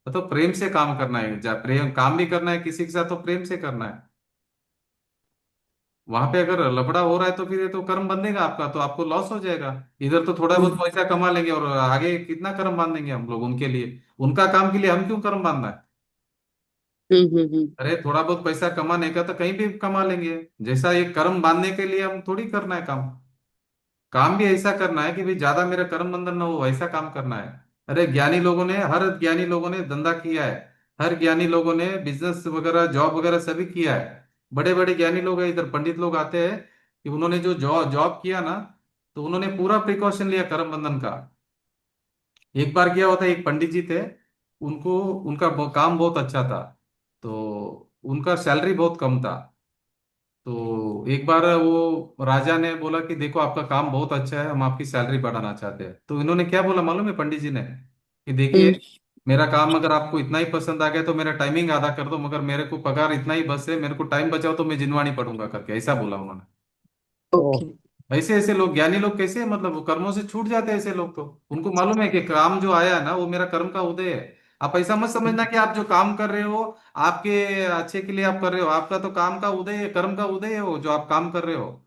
तो प्रेम से काम करना है, प्रेम काम भी करना है किसी के साथ तो प्रेम से करना है। वहां पे अगर लफड़ा हो रहा है तो फिर ये तो कर्म बंधेगा आपका, तो आपको लॉस हो जाएगा। इधर तो थोड़ा बहुत हम्म, पैसा कमा लेंगे और आगे कितना कर्म बांधेंगे हम लोग उनके लिए, उनका काम के लिए हम क्यों कर्म बांधना है। हम्म। अरे थोड़ा बहुत पैसा कमाने का तो कहीं भी कमा लेंगे, जैसा ये कर्म बांधने के लिए हम थोड़ी करना है काम, काम भी ऐसा करना है कि भाई ज्यादा मेरा कर्म बंधन ना हो, ऐसा काम करना है। अरे ज्ञानी लोगों ने, हर ज्ञानी लोगों ने धंधा किया है, हर ज्ञानी लोगों ने बिजनेस वगैरह जॉब वगैरह सभी किया है, बड़े बड़े ज्ञानी लोग हैं, इधर पंडित लोग आते हैं कि उन्होंने जो जॉब जॉब किया ना, तो उन्होंने पूरा प्रिकॉशन लिया कर्म बंधन का। एक बार क्या होता है, एक पंडित जी थे, उनको उनका काम बहुत अच्छा था, तो उनका सैलरी बहुत कम था, तो एक बार वो राजा ने बोला कि देखो आपका काम बहुत अच्छा है, हम आपकी सैलरी बढ़ाना चाहते हैं। तो इन्होंने क्या बोला मालूम है पंडित जी ने, कि देखिए हम्म, मेरा काम अगर आपको इतना ही पसंद आ गया तो मेरा टाइमिंग आधा कर दो, मगर मेरे को पगार इतना ही बस है, मेरे को टाइम बचाओ तो मैं जिनवानी पढ़ूंगा करके, ऐसा बोला उन्होंने। ओके। ऐसे ऐसे लोग, ज्ञानी लोग कैसे हैं, मतलब वो कर्मों से छूट जाते हैं ऐसे लोग, तो उनको मालूम है कि काम जो आया है ना वो मेरा कर्म का उदय है। आप ऐसा मत समझना कि आप जो काम कर रहे हो आपके अच्छे के लिए आप कर रहे हो, आपका तो काम का उदय है, कर्म का उदय है वो जो आप काम कर रहे हो,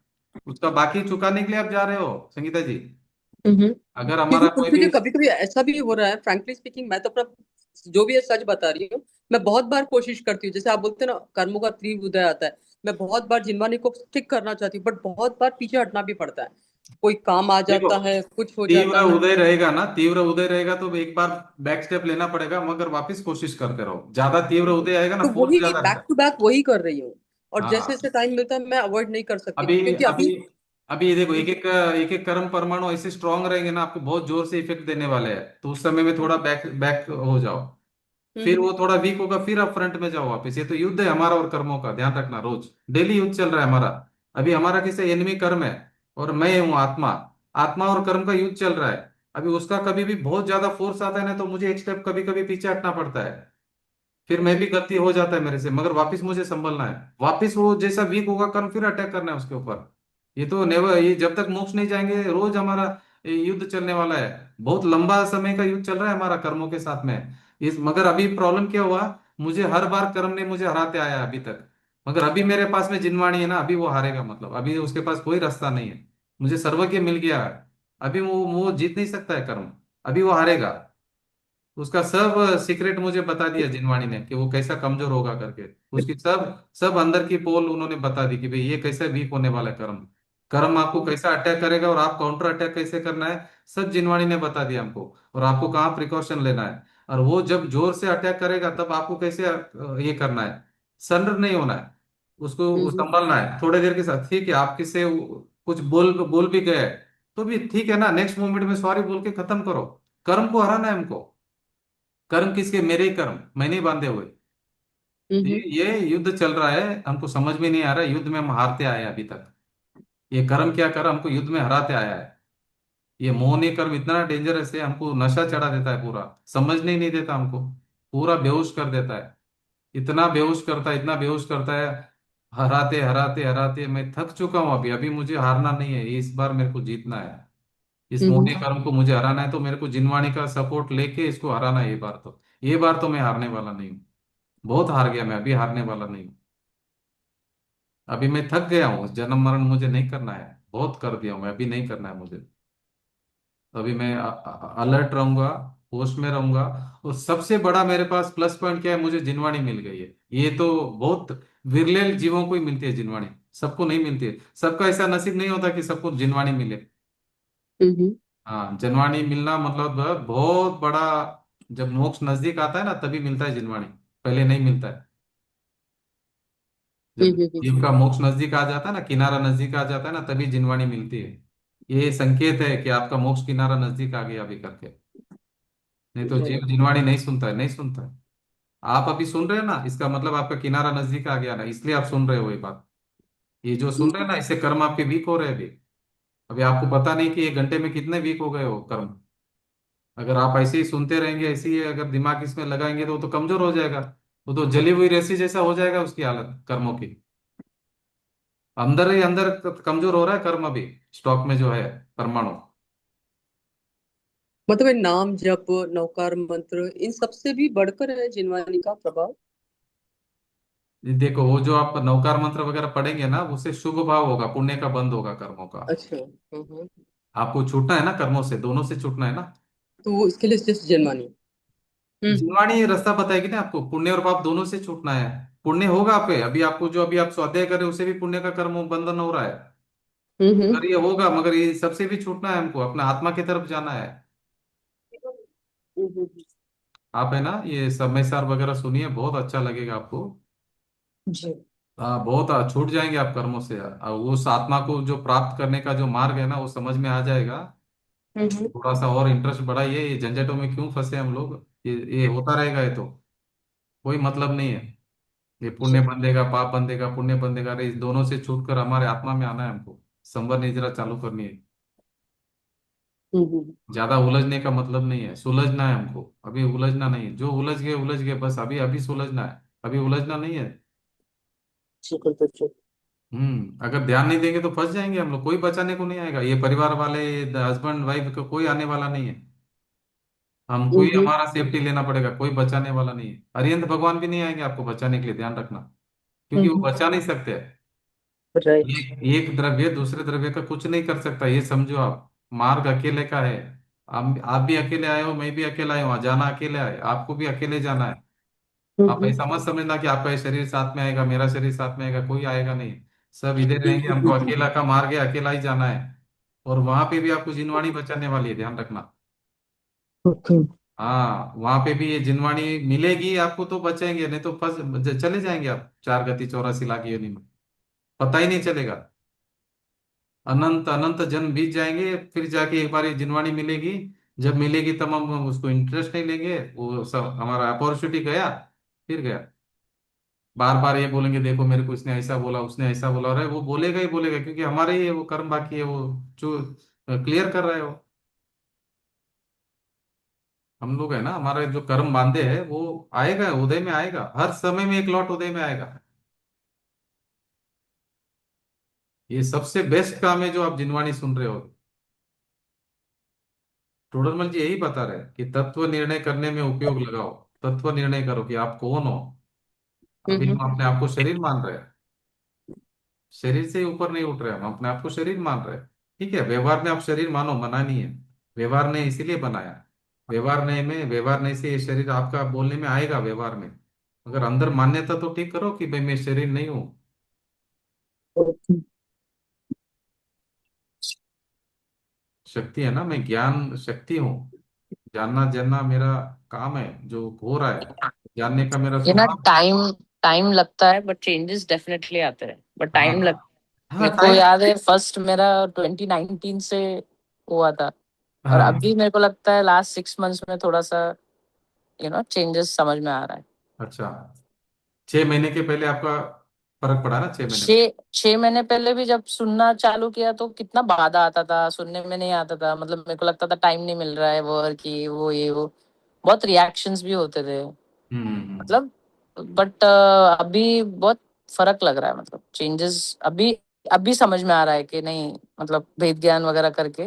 उसका बाकी चुकाने के लिए आप जा रहे हो संगीता जी। हम्म। अगर हमारा कोई क्योंकि भी, कभी कभी ऐसा भी हो रहा है, फ्रैंकली स्पीकिंग मैं तो अपना जो भी है सच बता रही हूँ। मैं बहुत बार कोशिश करती हूँ, जैसे आप बोलते हैं ना कर्मों का तीव्र उदय आता है, मैं बहुत बार जिनवानी को स्टिक करना चाहती हूँ, बट बहुत बार पीछे हटना भी पड़ता है, कोई काम आ देखो जाता है, कुछ हो तीव्र जाता है। उदय रहेगा ना, तीव्र उदय रहेगा तो एक बार बैक स्टेप लेना पड़ेगा, मगर वापस कोशिश करते रहो, ज्यादा तीव्र उदय आएगा ना तो फोर्स वही ज्यादा बैक रहता टू बैक वही कर रही हूँ, और है। जैसे हाँ जैसे टाइम मिलता है मैं अवॉइड नहीं कर सकती, अभी क्योंकि अभी अभी अभी ये देखो, एक एक कर्म परमाणु ऐसे स्ट्रांग रहेंगे ना, आपको बहुत जोर से इफेक्ट देने वाले हैं, तो उस समय में थोड़ा बैक बैक हो जाओ, फिर हम्म, वो थोड़ा वीक होगा, फिर आप फ्रंट में जाओ वापस। ये तो युद्ध है हमारा और कर्मों का, ध्यान रखना, रोज डेली युद्ध चल रहा है हमारा। अभी हमारा किसे एनिमी कर्म है, और मैं हूँ आत्मा, आत्मा और कर्म का युद्ध चल रहा है। अभी उसका कभी भी बहुत ज्यादा फोर्स आता है ना, तो मुझे एक स्टेप कभी कभी पीछे हटना पड़ता है, फिर मैं भी गलती हो जाता है मेरे से, मगर वापस मुझे संभलना है, वापस वो जैसा वीक होगा कर्म फिर अटैक करना है उसके ऊपर। ये तो नेवर, ये जब तक मोक्ष नहीं जाएंगे रोज हमारा ये युद्ध चलने वाला है, बहुत लंबा समय का युद्ध चल रहा है हमारा कर्मों के साथ में। इस मगर अभी प्रॉब्लम क्या हुआ, मुझे हर बार कर्म ने मुझे हराते आया अभी तक, मगर अभी मेरे पास में जिनवाणी है ना, अभी वो हारेगा, मतलब अभी उसके पास कोई रास्ता नहीं है, मुझे सर्वज्ञ मिल गया है। अभी वो जीत नहीं सकता है कर्म, अभी वो हारेगा। उसका सब सीक्रेट मुझे बता दिया जिनवाणी ने कि वो कैसा कमजोर होगा करके, उसकी सब सब अंदर की पोल उन्होंने बता दी कि भाई ये कैसे वीक होने वाला है कर्म। कर्म आपको कैसा अटैक करेगा और आप काउंटर अटैक कैसे करना है, सब जिनवाणी ने बता दिया हमको। और आपको कहाँ प्रिकॉशन लेना है, और वो जब जोर से अटैक करेगा तब आपको कैसे ये करना है, सरेंडर नहीं होना है, उसको हम्म संभलना है थोड़ी देर के साथ। ठीक है, आप किससे कुछ बोल बोल भी गए तो भी ठीक है ना, नेक्स्ट मोमेंट में सॉरी बोल के खत्म करो। कर्म को हराना है हमको। कर्म किसके, मेरे ही कर्म, मैंने ही बांधे हुए। हम्म ये युद्ध चल रहा है, हमको समझ में नहीं आ रहा है, युद्ध में हम हारते आए हैं अभी तक। ये कर्म क्या कर हमको युद्ध में हराते आया है। ये मोहनी कर्म इतना डेंजरस है, हमको नशा चढ़ा देता है पूरा, समझने ही नहीं देता हमको, पूरा बेहोश कर देता है। इतना बेहोश करता है, इतना बेहोश करता है, हराते हराते हराते मैं थक चुका हूं। अभी अभी मुझे हारना नहीं है, इस बार मेरे को जीतना है। इस हम्म मोहनी कर्म को मुझे हराना है, तो मेरे को जिनवाणी का सपोर्ट लेके इसको हराना है। ये बार तो मैं हारने वाला नहीं हूँ। बहुत हार गया मैं, अभी हारने वाला नहीं हूँ। अभी मैं थक गया हूँ, जन्म मरण मुझे नहीं करना है, बहुत कर दिया हूं मैं, अभी नहीं करना है मुझे। अभी मैं अलर्ट रहूंगा, होश में रहूंगा। और सबसे बड़ा मेरे पास प्लस पॉइंट क्या है, मुझे जिनवाणी मिल गई है। ये तो बहुत विरले जीवों को ही मिलती है जिनवाणी, सबको नहीं मिलती है। सबका ऐसा नसीब नहीं होता कि सबको जिनवाणी मिले। हम्म हाँ, जिनवाणी मिलना मतलब बहुत बड़ा। जब मोक्ष नजदीक आता है ना तभी मिलता है जिनवाणी, पहले नहीं मिलता है। जब हम्म जीव का मोक्ष नजदीक आ जाता है ना, किनारा नजदीक आ जाता है ना, तभी जिनवाणी मिलती है। ये संकेत है कि आपका मोक्ष किनारा नजदीक आ गया अभी करके। नहीं तो जीव right. जिनवाणी नहीं सुनता है, नहीं सुनता है। आप अभी सुन रहे हैं ना, इसका मतलब आपका किनारा नजदीक आ गया ना, इसलिए आप सुन रहे हो ये बात। ये जो सुन रहे हैं ना, इससे कर्म आपके वीक हो रहे हैं अभी। अभी आपको पता नहीं कि 1 घंटे में कितने वीक हो गए हो कर्म। अगर आप ऐसे ही सुनते रहेंगे, ऐसे ही अगर दिमाग इसमें लगाएंगे तो वो तो कमजोर हो जाएगा। वो तो जली हुई रस्सी जैसा हो जाएगा उसकी हालत कर्मों की। अंदर ही अंदर कमजोर हो रहा है कर्म अभी, स्टॉक में जो है परमाणु। मतलब ये नाम जप नवकार मंत्र इन सबसे भी बढ़कर है जिनवानी का प्रभाव। ये देखो, वो जो आप नवकार मंत्र वगैरह पढ़ेंगे ना, उससे शुभ भाव होगा, पुण्य का बंद होगा कर्मों का। अच्छा आपको छूटना है ना कर्मों से, दोनों से छूटना है ना। तो वो इसके लिए सिर्फ जिनवानी। जिनवाणी रास्ता बताएगी ना आपको, पुण्य और पाप दोनों से छूटना है। पुण्य होगा आप पे, अभी आपको जो अभी आप स्वाध्याय कर रहे हो उसे भी पुण्य का कर्म बंधन हो रहा है। हम्म अगर ये होगा, मगर ये सबसे भी छूटना है हमको, अपने आत्मा की तरफ जाना है। हम्म आप है ना, ये समय सार वगैरह सुनिए, बहुत अच्छा लगेगा आपको। जी बहुत छूट जाएंगे आप कर्मों से, उस आत्मा को जो प्राप्त करने का जो मार्ग है ना, वो समझ में आ जाएगा। हम्म थोड़ा सा और इंटरेस्ट बढ़ाइए, ये झंझटों में क्यों फंसे हम लोग। ये होता रहेगा, ये तो कोई मतलब नहीं है। ये पुण्य जी बंधेगा, पाप बंधेगा, पुण्य बंधेगा, अरे इस दोनों से छूट कर हमारे आत्मा में आना है हमको। संवर निद्रा चालू करनी है। हम्म ज्यादा उलझने का मतलब नहीं है, सुलझना है हमको। अभी उलझना नहीं है, जो उलझ गए बस, अभी अभी सुलझना है, अभी उलझना नहीं है। बिल्कुल बिल्कुल अगर ध्यान नहीं देंगे तो फंस जाएंगे हम लोग, कोई बचाने को नहीं आएगा, ये परिवार वाले, हस्बैंड वाइफ को कोई आने वाला नहीं है। हमको ही हम्म हमारा सेफ्टी लेना पड़ेगा, कोई बचाने वाला नहीं है। अरिहंत भगवान भी नहीं आएंगे आपको बचाने के लिए, ध्यान रखना। क्योंकि वो हम्म बचा नहीं सकते। राइट एक द्रव्य दूसरे द्रव्य का कुछ नहीं कर सकता, ये समझो आप। मार्ग अकेले का है। आप भी अकेले आए हो, मैं भी अकेला आया हूँ, जाना अकेले आए, आपको भी अकेले जाना है। आप हम्म ऐसा मत समझना कि आपका ये शरीर साथ में आएगा, मेरा शरीर साथ में आएगा, कोई आएगा नहीं। सब इधर रहेंगे, हमको अकेला का मार्ग है, अकेला ही जाना है। और वहां पे भी आपको जिनवाणी बचाने वाली है, ध्यान रखना। ओके हाँ, वहां पे भी ये जिनवाणी मिलेगी आपको तो बचेंगे, नहीं तो फंस चले जाएंगे आप 4 गति 84 लाख योनि में, पता ही नहीं चलेगा। अनंत अनंत जन्म बीत जाएंगे, फिर जाके एक बार ये जिनवाणी मिलेगी। जब मिलेगी तब हम उसको इंटरेस्ट नहीं लेंगे, वो सब हमारा अपॉर्चुनिटी गया, फिर गया। बार बार ये बोलेंगे, देखो मेरे को इसने ऐसा बोला, उसने ऐसा बोला, अरे वो बोलेगा ही बोलेगा, क्योंकि हमारे ही है वो कर्म बाकी है, वो जो क्लियर कर रहे हो। हम लोग है ना, हमारे जो कर्म बांधे हैं वो आएगा, उदय में आएगा, हर समय में एक लौट उदय में आएगा। ये सबसे बेस्ट काम है जो आप जिनवाणी सुन रहे हो। टोडरमल जी यही बता रहे हैं कि तत्व निर्णय करने में उपयोग लगाओ। तत्व निर्णय करो कि आप कौन हो। अभी हम्म हम अपने आप को शरीर मान रहे हैं, शरीर से ही ऊपर नहीं उठ रहे, हम अपने आप को शरीर मान रहे हैं। ठीक है, व्यवहार में आप शरीर मानो, मना नहीं है। व्यवहार ने इसीलिए बनाया। व्यवहार नहीं से ये शरीर आपका बोलने में आएगा व्यवहार में। अगर अंदर मान्यता तो ठीक करो कि भाई मैं शरीर नहीं हूँ। ओके शक्ति है ना, मैं ज्ञान शक्ति हूँ। जानना जानना मेरा काम है, जो हो रहा है जानने का मेरा ये ना स्वभाव। टाइम टाइम लगता है, बट चेंजेस डेफिनेटली आते हैं, बट टाइम लग। हाँ हाँ मेरे को टाइम। याद है फर्स्ट मेरा 2019 से हुआ था, और हाँ अभी मेरे को लगता है लास्ट 6 मंथ्स में थोड़ा सा चेंजेस समझ में आ रहा है। अच्छा, 6 महीने के पहले आपका फर्क पड़ा ना, 6 महीने? 6 महीने पहले भी जब सुनना चालू किया तो कितना बाधा आता था, सुनने में नहीं आता था, मतलब मेरे को लगता था टाइम नहीं मिल रहा है, वर्क ये वो बहुत रिएक्शंस भी होते थे, हम्म। मतलब। बट अभी बहुत फर्क लग रहा है, मतलब चेंजेस अभी अभी समझ में आ रहा है कि नहीं, मतलब भेद ज्ञान वगैरह करके।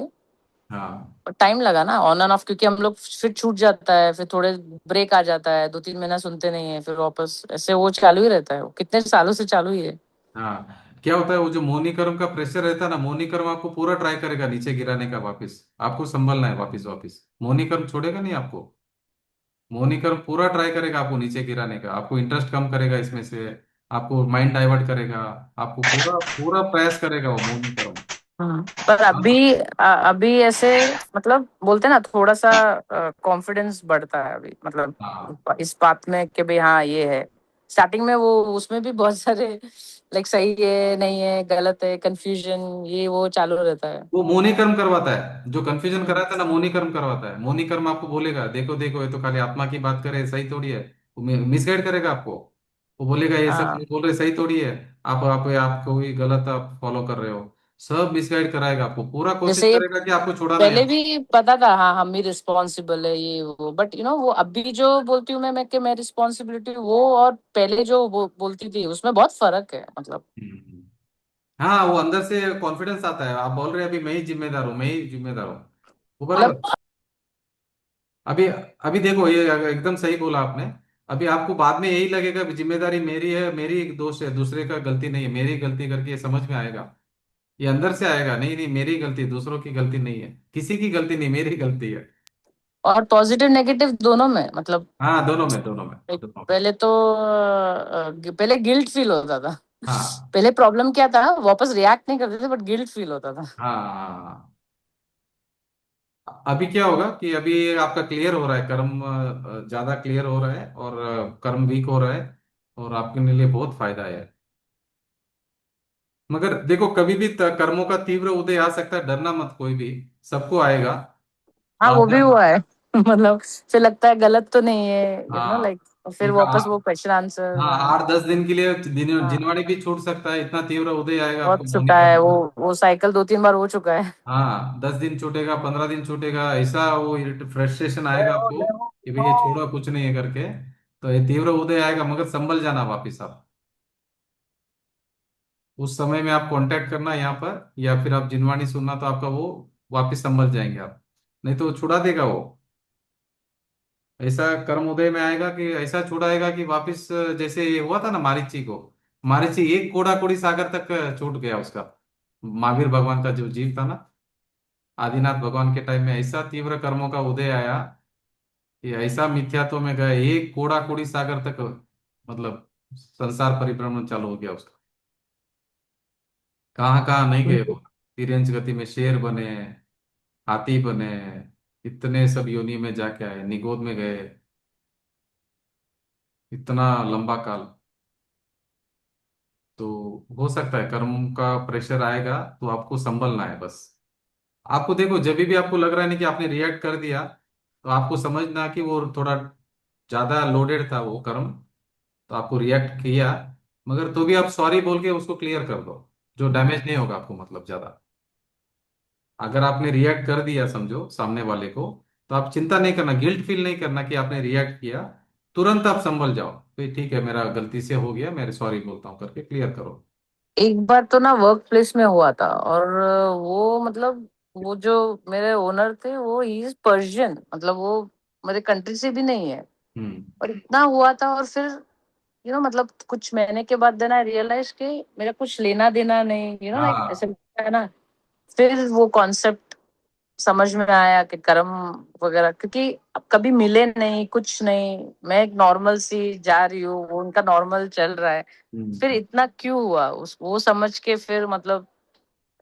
हाँ टाइम लगा ना ऑन एंड ऑफ, क्योंकि हम लोग फिर छूट जाता है, फिर थोड़े ब्रेक आ जाता है, 2-3 महीना सुनते नहीं है, फिर वापस ऐसे वो चालू ही रहता है, वो कितने सालों से चालू ही है। हाँ, क्या होता है वो जो मोनी कर्म का प्रेशर रहता है ना, मोनी कर्म आपको पूरा ट्राई करेगा नीचे गिराने का, वापस आपको संभलना है, वापस वापस मोनी कर्म छोड़ेगा नहीं आपको। मोनी कर्म पूरा ट्राई करेगा आपको नीचे गिराने का, आपको इंटरेस्ट कम करेगा इसमें से, आपको माइंड डाइवर्ट करेगा, आपको पूरा पूरा प्रयास करेगा वो मोनी कर्म। पर हाँ अभी ऐसे, मतलब बोलते हैं ना, थोड़ा सा कॉन्फिडेंस बढ़ता है अभी, मतलब हाँ। इस बात में कि भाई हाँ ये है। स्टार्टिंग में वो उसमें भी बहुत सारे लाइक सही है नहीं है गलत है कंफ्यूजन ये वो चालू रहता है। वो मोनी कर्म करवाता है, जो कंफ्यूजन हम्म। कराता है ना, मोनी कर्म करवाता है। मोनी कर्म आपको बोलेगा देखो देखो, ये तो खाली आत्मा की बात करे, सही थोड़ी है। वो मिसगाइड करेगा आपको। वो बोलेगा ये सब हाँ, जो बोल रहे सही थोड़ी है। आप कोई गलत आप फॉलो कर रहे हो। सब मिसगाइड कराएगा आपको, पूरा कोशिश जैसे ये करेगा कि आपको छुड़ाना पहले यहाँ। भी पता था हाँ हम ही रिस्पॉन्सिबल है ये वो, बट वो अभी जो बोलती हूँ मैं कि मैं रिस्पॉन्सिबिलिटी वो, और पहले जो वो बोलती थी उसमें बहुत फर्क है, मतलब। हम्म। हाँ, वो अंदर से कॉन्फिडेंस आता है, आप बोल रहे हैं अभी मैं ही जिम्मेदार हूँ, मैं ही जिम्मेदार हूँ। वो बराबर। मतलब अभी अभी देखो, ये एकदम सही बोला आपने। अभी आपको बाद में यही लगेगा कि जिम्मेदारी मेरी है, मेरी दोष है, दूसरे का गलती नहीं है, मेरी गलती करके ये समझ में आएगा। ये अंदर से आएगा, नहीं नहीं मेरी गलती, दूसरों की गलती नहीं है, किसी की गलती नहीं, मेरी गलती है। और पॉजिटिव नेगेटिव दोनों में, मतलब हाँ दोनों में, दोनों में, दोनों में। पहले तो पहले गिल्ट फील होता था। हाँ पहले प्रॉब्लम क्या था, वापस रिएक्ट नहीं करते थे, बट गिल्ट फील होता था। हाँ हाँ। अभी क्या होगा कि अभी आपका क्लियर हो रहा है कर्म, ज्यादा क्लियर हो रहा है, और कर्म वीक हो रहा है, और आपके लिए बहुत फायदा है। मगर देखो, कभी भी कर्मों का तीव्र उदय आ सकता है, डरना मत कोई भी, सबको आएगा। हाँ वो भी आप हुआ है। मतलब फिर लगता है गलत तो नहीं है, हाँ लाइक फिर एक वापस वो क्वेश्चन हाँ, आंसर। 8-10 दिन के लिए हाँ जिनवाणी भी छूट सकता है, इतना तीव्र उदय आएगा आपको बहुत मौनी चुका है कर्म वो का। वो साइकिल 2-3 बार हो चुका है। हाँ, 10 दिन छूटेगा, 15 दिन छूटेगा, ऐसा वो फ्रस्ट्रेशन आएगा आपको कि भैया छोड़ो कुछ नहीं है करके। तो ये तीव्र उदय आएगा, मगर संभल जाना वापिस आप। उस समय में आप कांटेक्ट करना यहाँ पर, या फिर आप जिनवाणी सुनना, तो आपका वो वापिस संभल जाएंगे आप। नहीं तो छुड़ा देगा वो। ऐसा कर्म उदय में आएगा कि ऐसा छुड़ाएगा कि वापिस, जैसे ये हुआ था ना मारीची को। मारीची एक कोड़ा कोड़ी सागर तक छूट गया उसका। महावीर भगवान का जो जीव था ना, आदिनाथ भगवान के टाइम में ऐसा तीव्र कर्मों का उदय आया कि ऐसा मिथ्यात्व में गए, एक कोड़ा कोड़ी सागर तक, मतलब संसार परिभ्रमण चालू हो गया उसका। कहाँ कहाँ नहीं गए वो। तिरंज गति में शेर बने, हाथी बने, इतने सब योनि में जाके आए, निगोद में गए, इतना लंबा काल। तो हो सकता है कर्म का प्रेशर आएगा, तो आपको संभलना है बस। आपको देखो, जब भी आपको लग रहा है ना कि आपने रिएक्ट कर दिया, तो आपको समझना कि वो थोड़ा ज्यादा लोडेड था वो कर्म, तो आपको रिएक्ट किया। मगर तो भी आप सॉरी बोल के उसको क्लियर कर दो, जो डैमेज नहीं होगा आपको, मतलब ज्यादा। अगर आपने रिएक्ट कर दिया समझो सामने वाले को, तो आप चिंता नहीं करना, गिल्ट फील नहीं करना कि आपने रिएक्ट किया। तुरंत आप संभल जाओ, तो ठीक है मेरा गलती से हो गया, मैं सॉरी बोलता हूँ करके क्लियर करो। एक बार तो ना वर्क प्लेस में हुआ था, और वो मतलब वो जो मेरे ओनर थे वो ही इज पर्शियन, मतलब वो मेरे कंट्री से भी नहीं है, हम्म। और इतना हुआ था, और फिर मतलब कुछ महीने के बाद देन आई रियलाइज कि मेरा कुछ लेना देना नहीं, लाइक ऐसे हाँ लगता है ना। फिर वो कॉन्सेप्ट समझ में आया कि कर्म वगैरह, क्योंकि अब कभी मिले नहीं कुछ नहीं, मैं एक नॉर्मल सी जा रही हूँ, वो उनका नॉर्मल चल रहा है, फिर हम्म। इतना क्यों हुआ उस वो समझ के फिर मतलब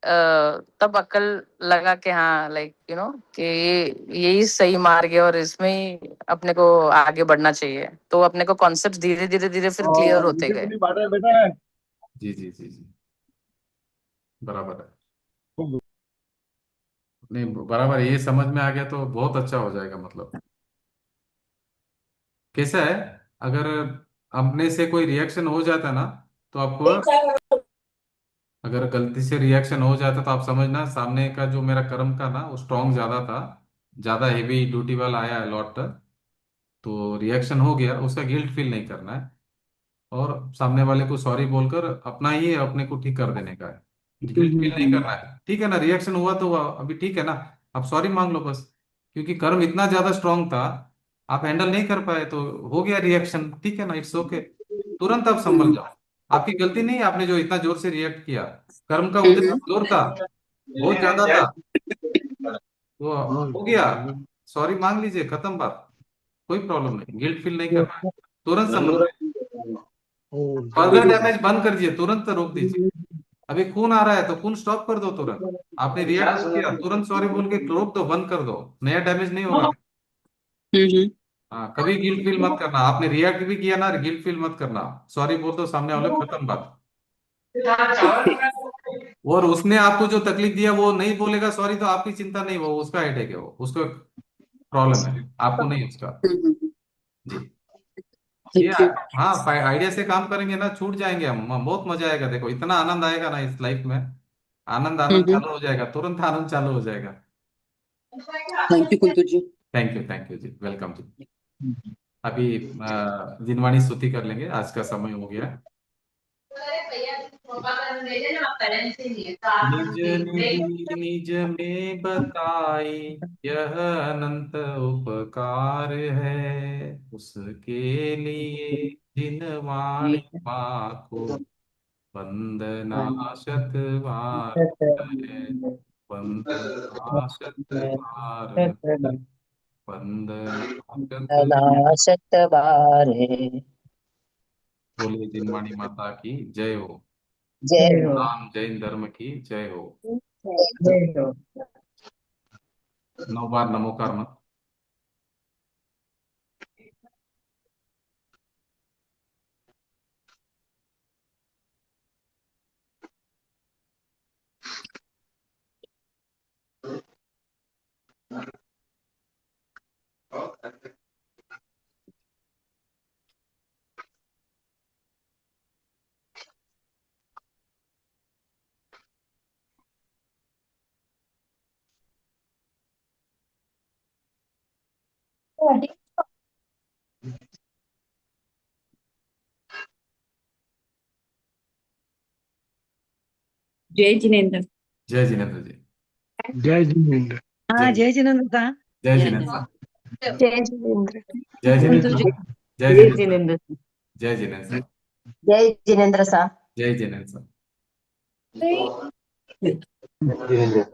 तब अक्ल लगा कि हाँ लाइक यू नो कि ये यही सही मार्ग है और इसमें ही अपने को आगे बढ़ना चाहिए। तो अपने को कॉन्सेप्ट धीरे धीरे धीरे फिर क्लियर होते गए। जी जी जी जी, बराबर है। नहीं बराबर है, ये समझ में आ गया तो बहुत अच्छा हो जाएगा। मतलब कैसा है, अगर अपने से कोई रिएक्शन हो जाता ना तो आपको, अगर गलती से रिएक्शन हो जाता तो आप समझना सामने का जो मेरा कर्म का ना वो स्ट्रांग ज्यादा था, ज्यादा हेवी ड्यूटी वाला आया है लॉट, तो रिएक्शन हो गया, उसका गिल्ट फील नहीं करना है और सामने वाले को सॉरी बोलकर अपना ही अपने को ठीक कर देने का है। गिल्ट फील नहीं करना है, ठीक है ना। रिएक्शन हुआ तो हुआ, अभी ठीक है ना, आप सॉरी मांग लो बस। क्योंकि कर्म इतना ज्यादा स्ट्रांग था, आप हैंडल नहीं कर पाए तो हो गया रिएक्शन, ठीक है ना, इट्स ओके। तुरंत आप संभल जाओ, आपकी गलती नहीं है, आपने जो इतना जोर से रिएक्ट किया, कर्म का उदय जोर था, बहुत ज्यादा था, तो हो गया। सॉरी मांग लीजिए, खत्म बात, कोई प्रॉब्लम नहीं, गिल्ट फील नहीं करना है, तुरंत संभल जाए। फर्दर डैमेज बंद कर दीजिए, तुरंत रोक दीजिए। अभी खून आ रहा है तो खून स्टॉप कर दो तुरंत, आपने रिएक्ट किया तुरंत सॉरी बोल के रोक दो, बंद कर दो, नया डैमेज नहीं होगा। हाँ, कभी गिल्ट फील मत करना, आपने रिएक्ट भी किया ना, गिल्ट फील मत करना, सॉरी बोल दो सामने वाले, खत्म बात। और उसने आपको जो तकलीफ दिया वो नहीं बोलेगा सॉरी तो आपकी चिंता नहीं, वो उसका हेडेक है, वो उसको प्रॉब्लम है, आपको नहीं उसका। जी, ये थैंक यू। हाँ, आइडिया से काम करेंगे ना, छूट जाएंगे हम, बहुत मजा आएगा। देखो इतना आनंद आएगा ना इस लाइफ में, आनंद आनंद चालू हो जाएगा, तुरंत आनंद चालू हो जाएगा। Thank you Kuntu ji. Thank you ji, welcome ji. अभी जिनवाणी स्तुति कर लेंगे, आज का समय हो गया। निज निधि निज में बताई, यह अनंत उपकार है, उसके लिए जिनवाणी माँ को वंदना शत बार है, वंदना शत बार, वंदना शत। शत बारे। बोलिए जिनवाणी माता की जय हो, जय हो। राम जैन धर्म की जय हो। जय हो। 9 बार नमोकार मत। जय जिनेन्द्र। जय जिनेन्द्र जी। जय जिनेन्द्र। हाँ, जय जय जिनेन्द्र का। जय जिनेन्द्र साहब। जय जिनेन्द्र। जय जिनेन्द्र कुंतु जी। साहब। जय जय जिनेन्द्र साहब। जिनेन्द्र। जय जिनेन्द्र साहब। जय जिनेन्द्र साहब। जय जिनेन्द्र साहब। जिनेन्द्र।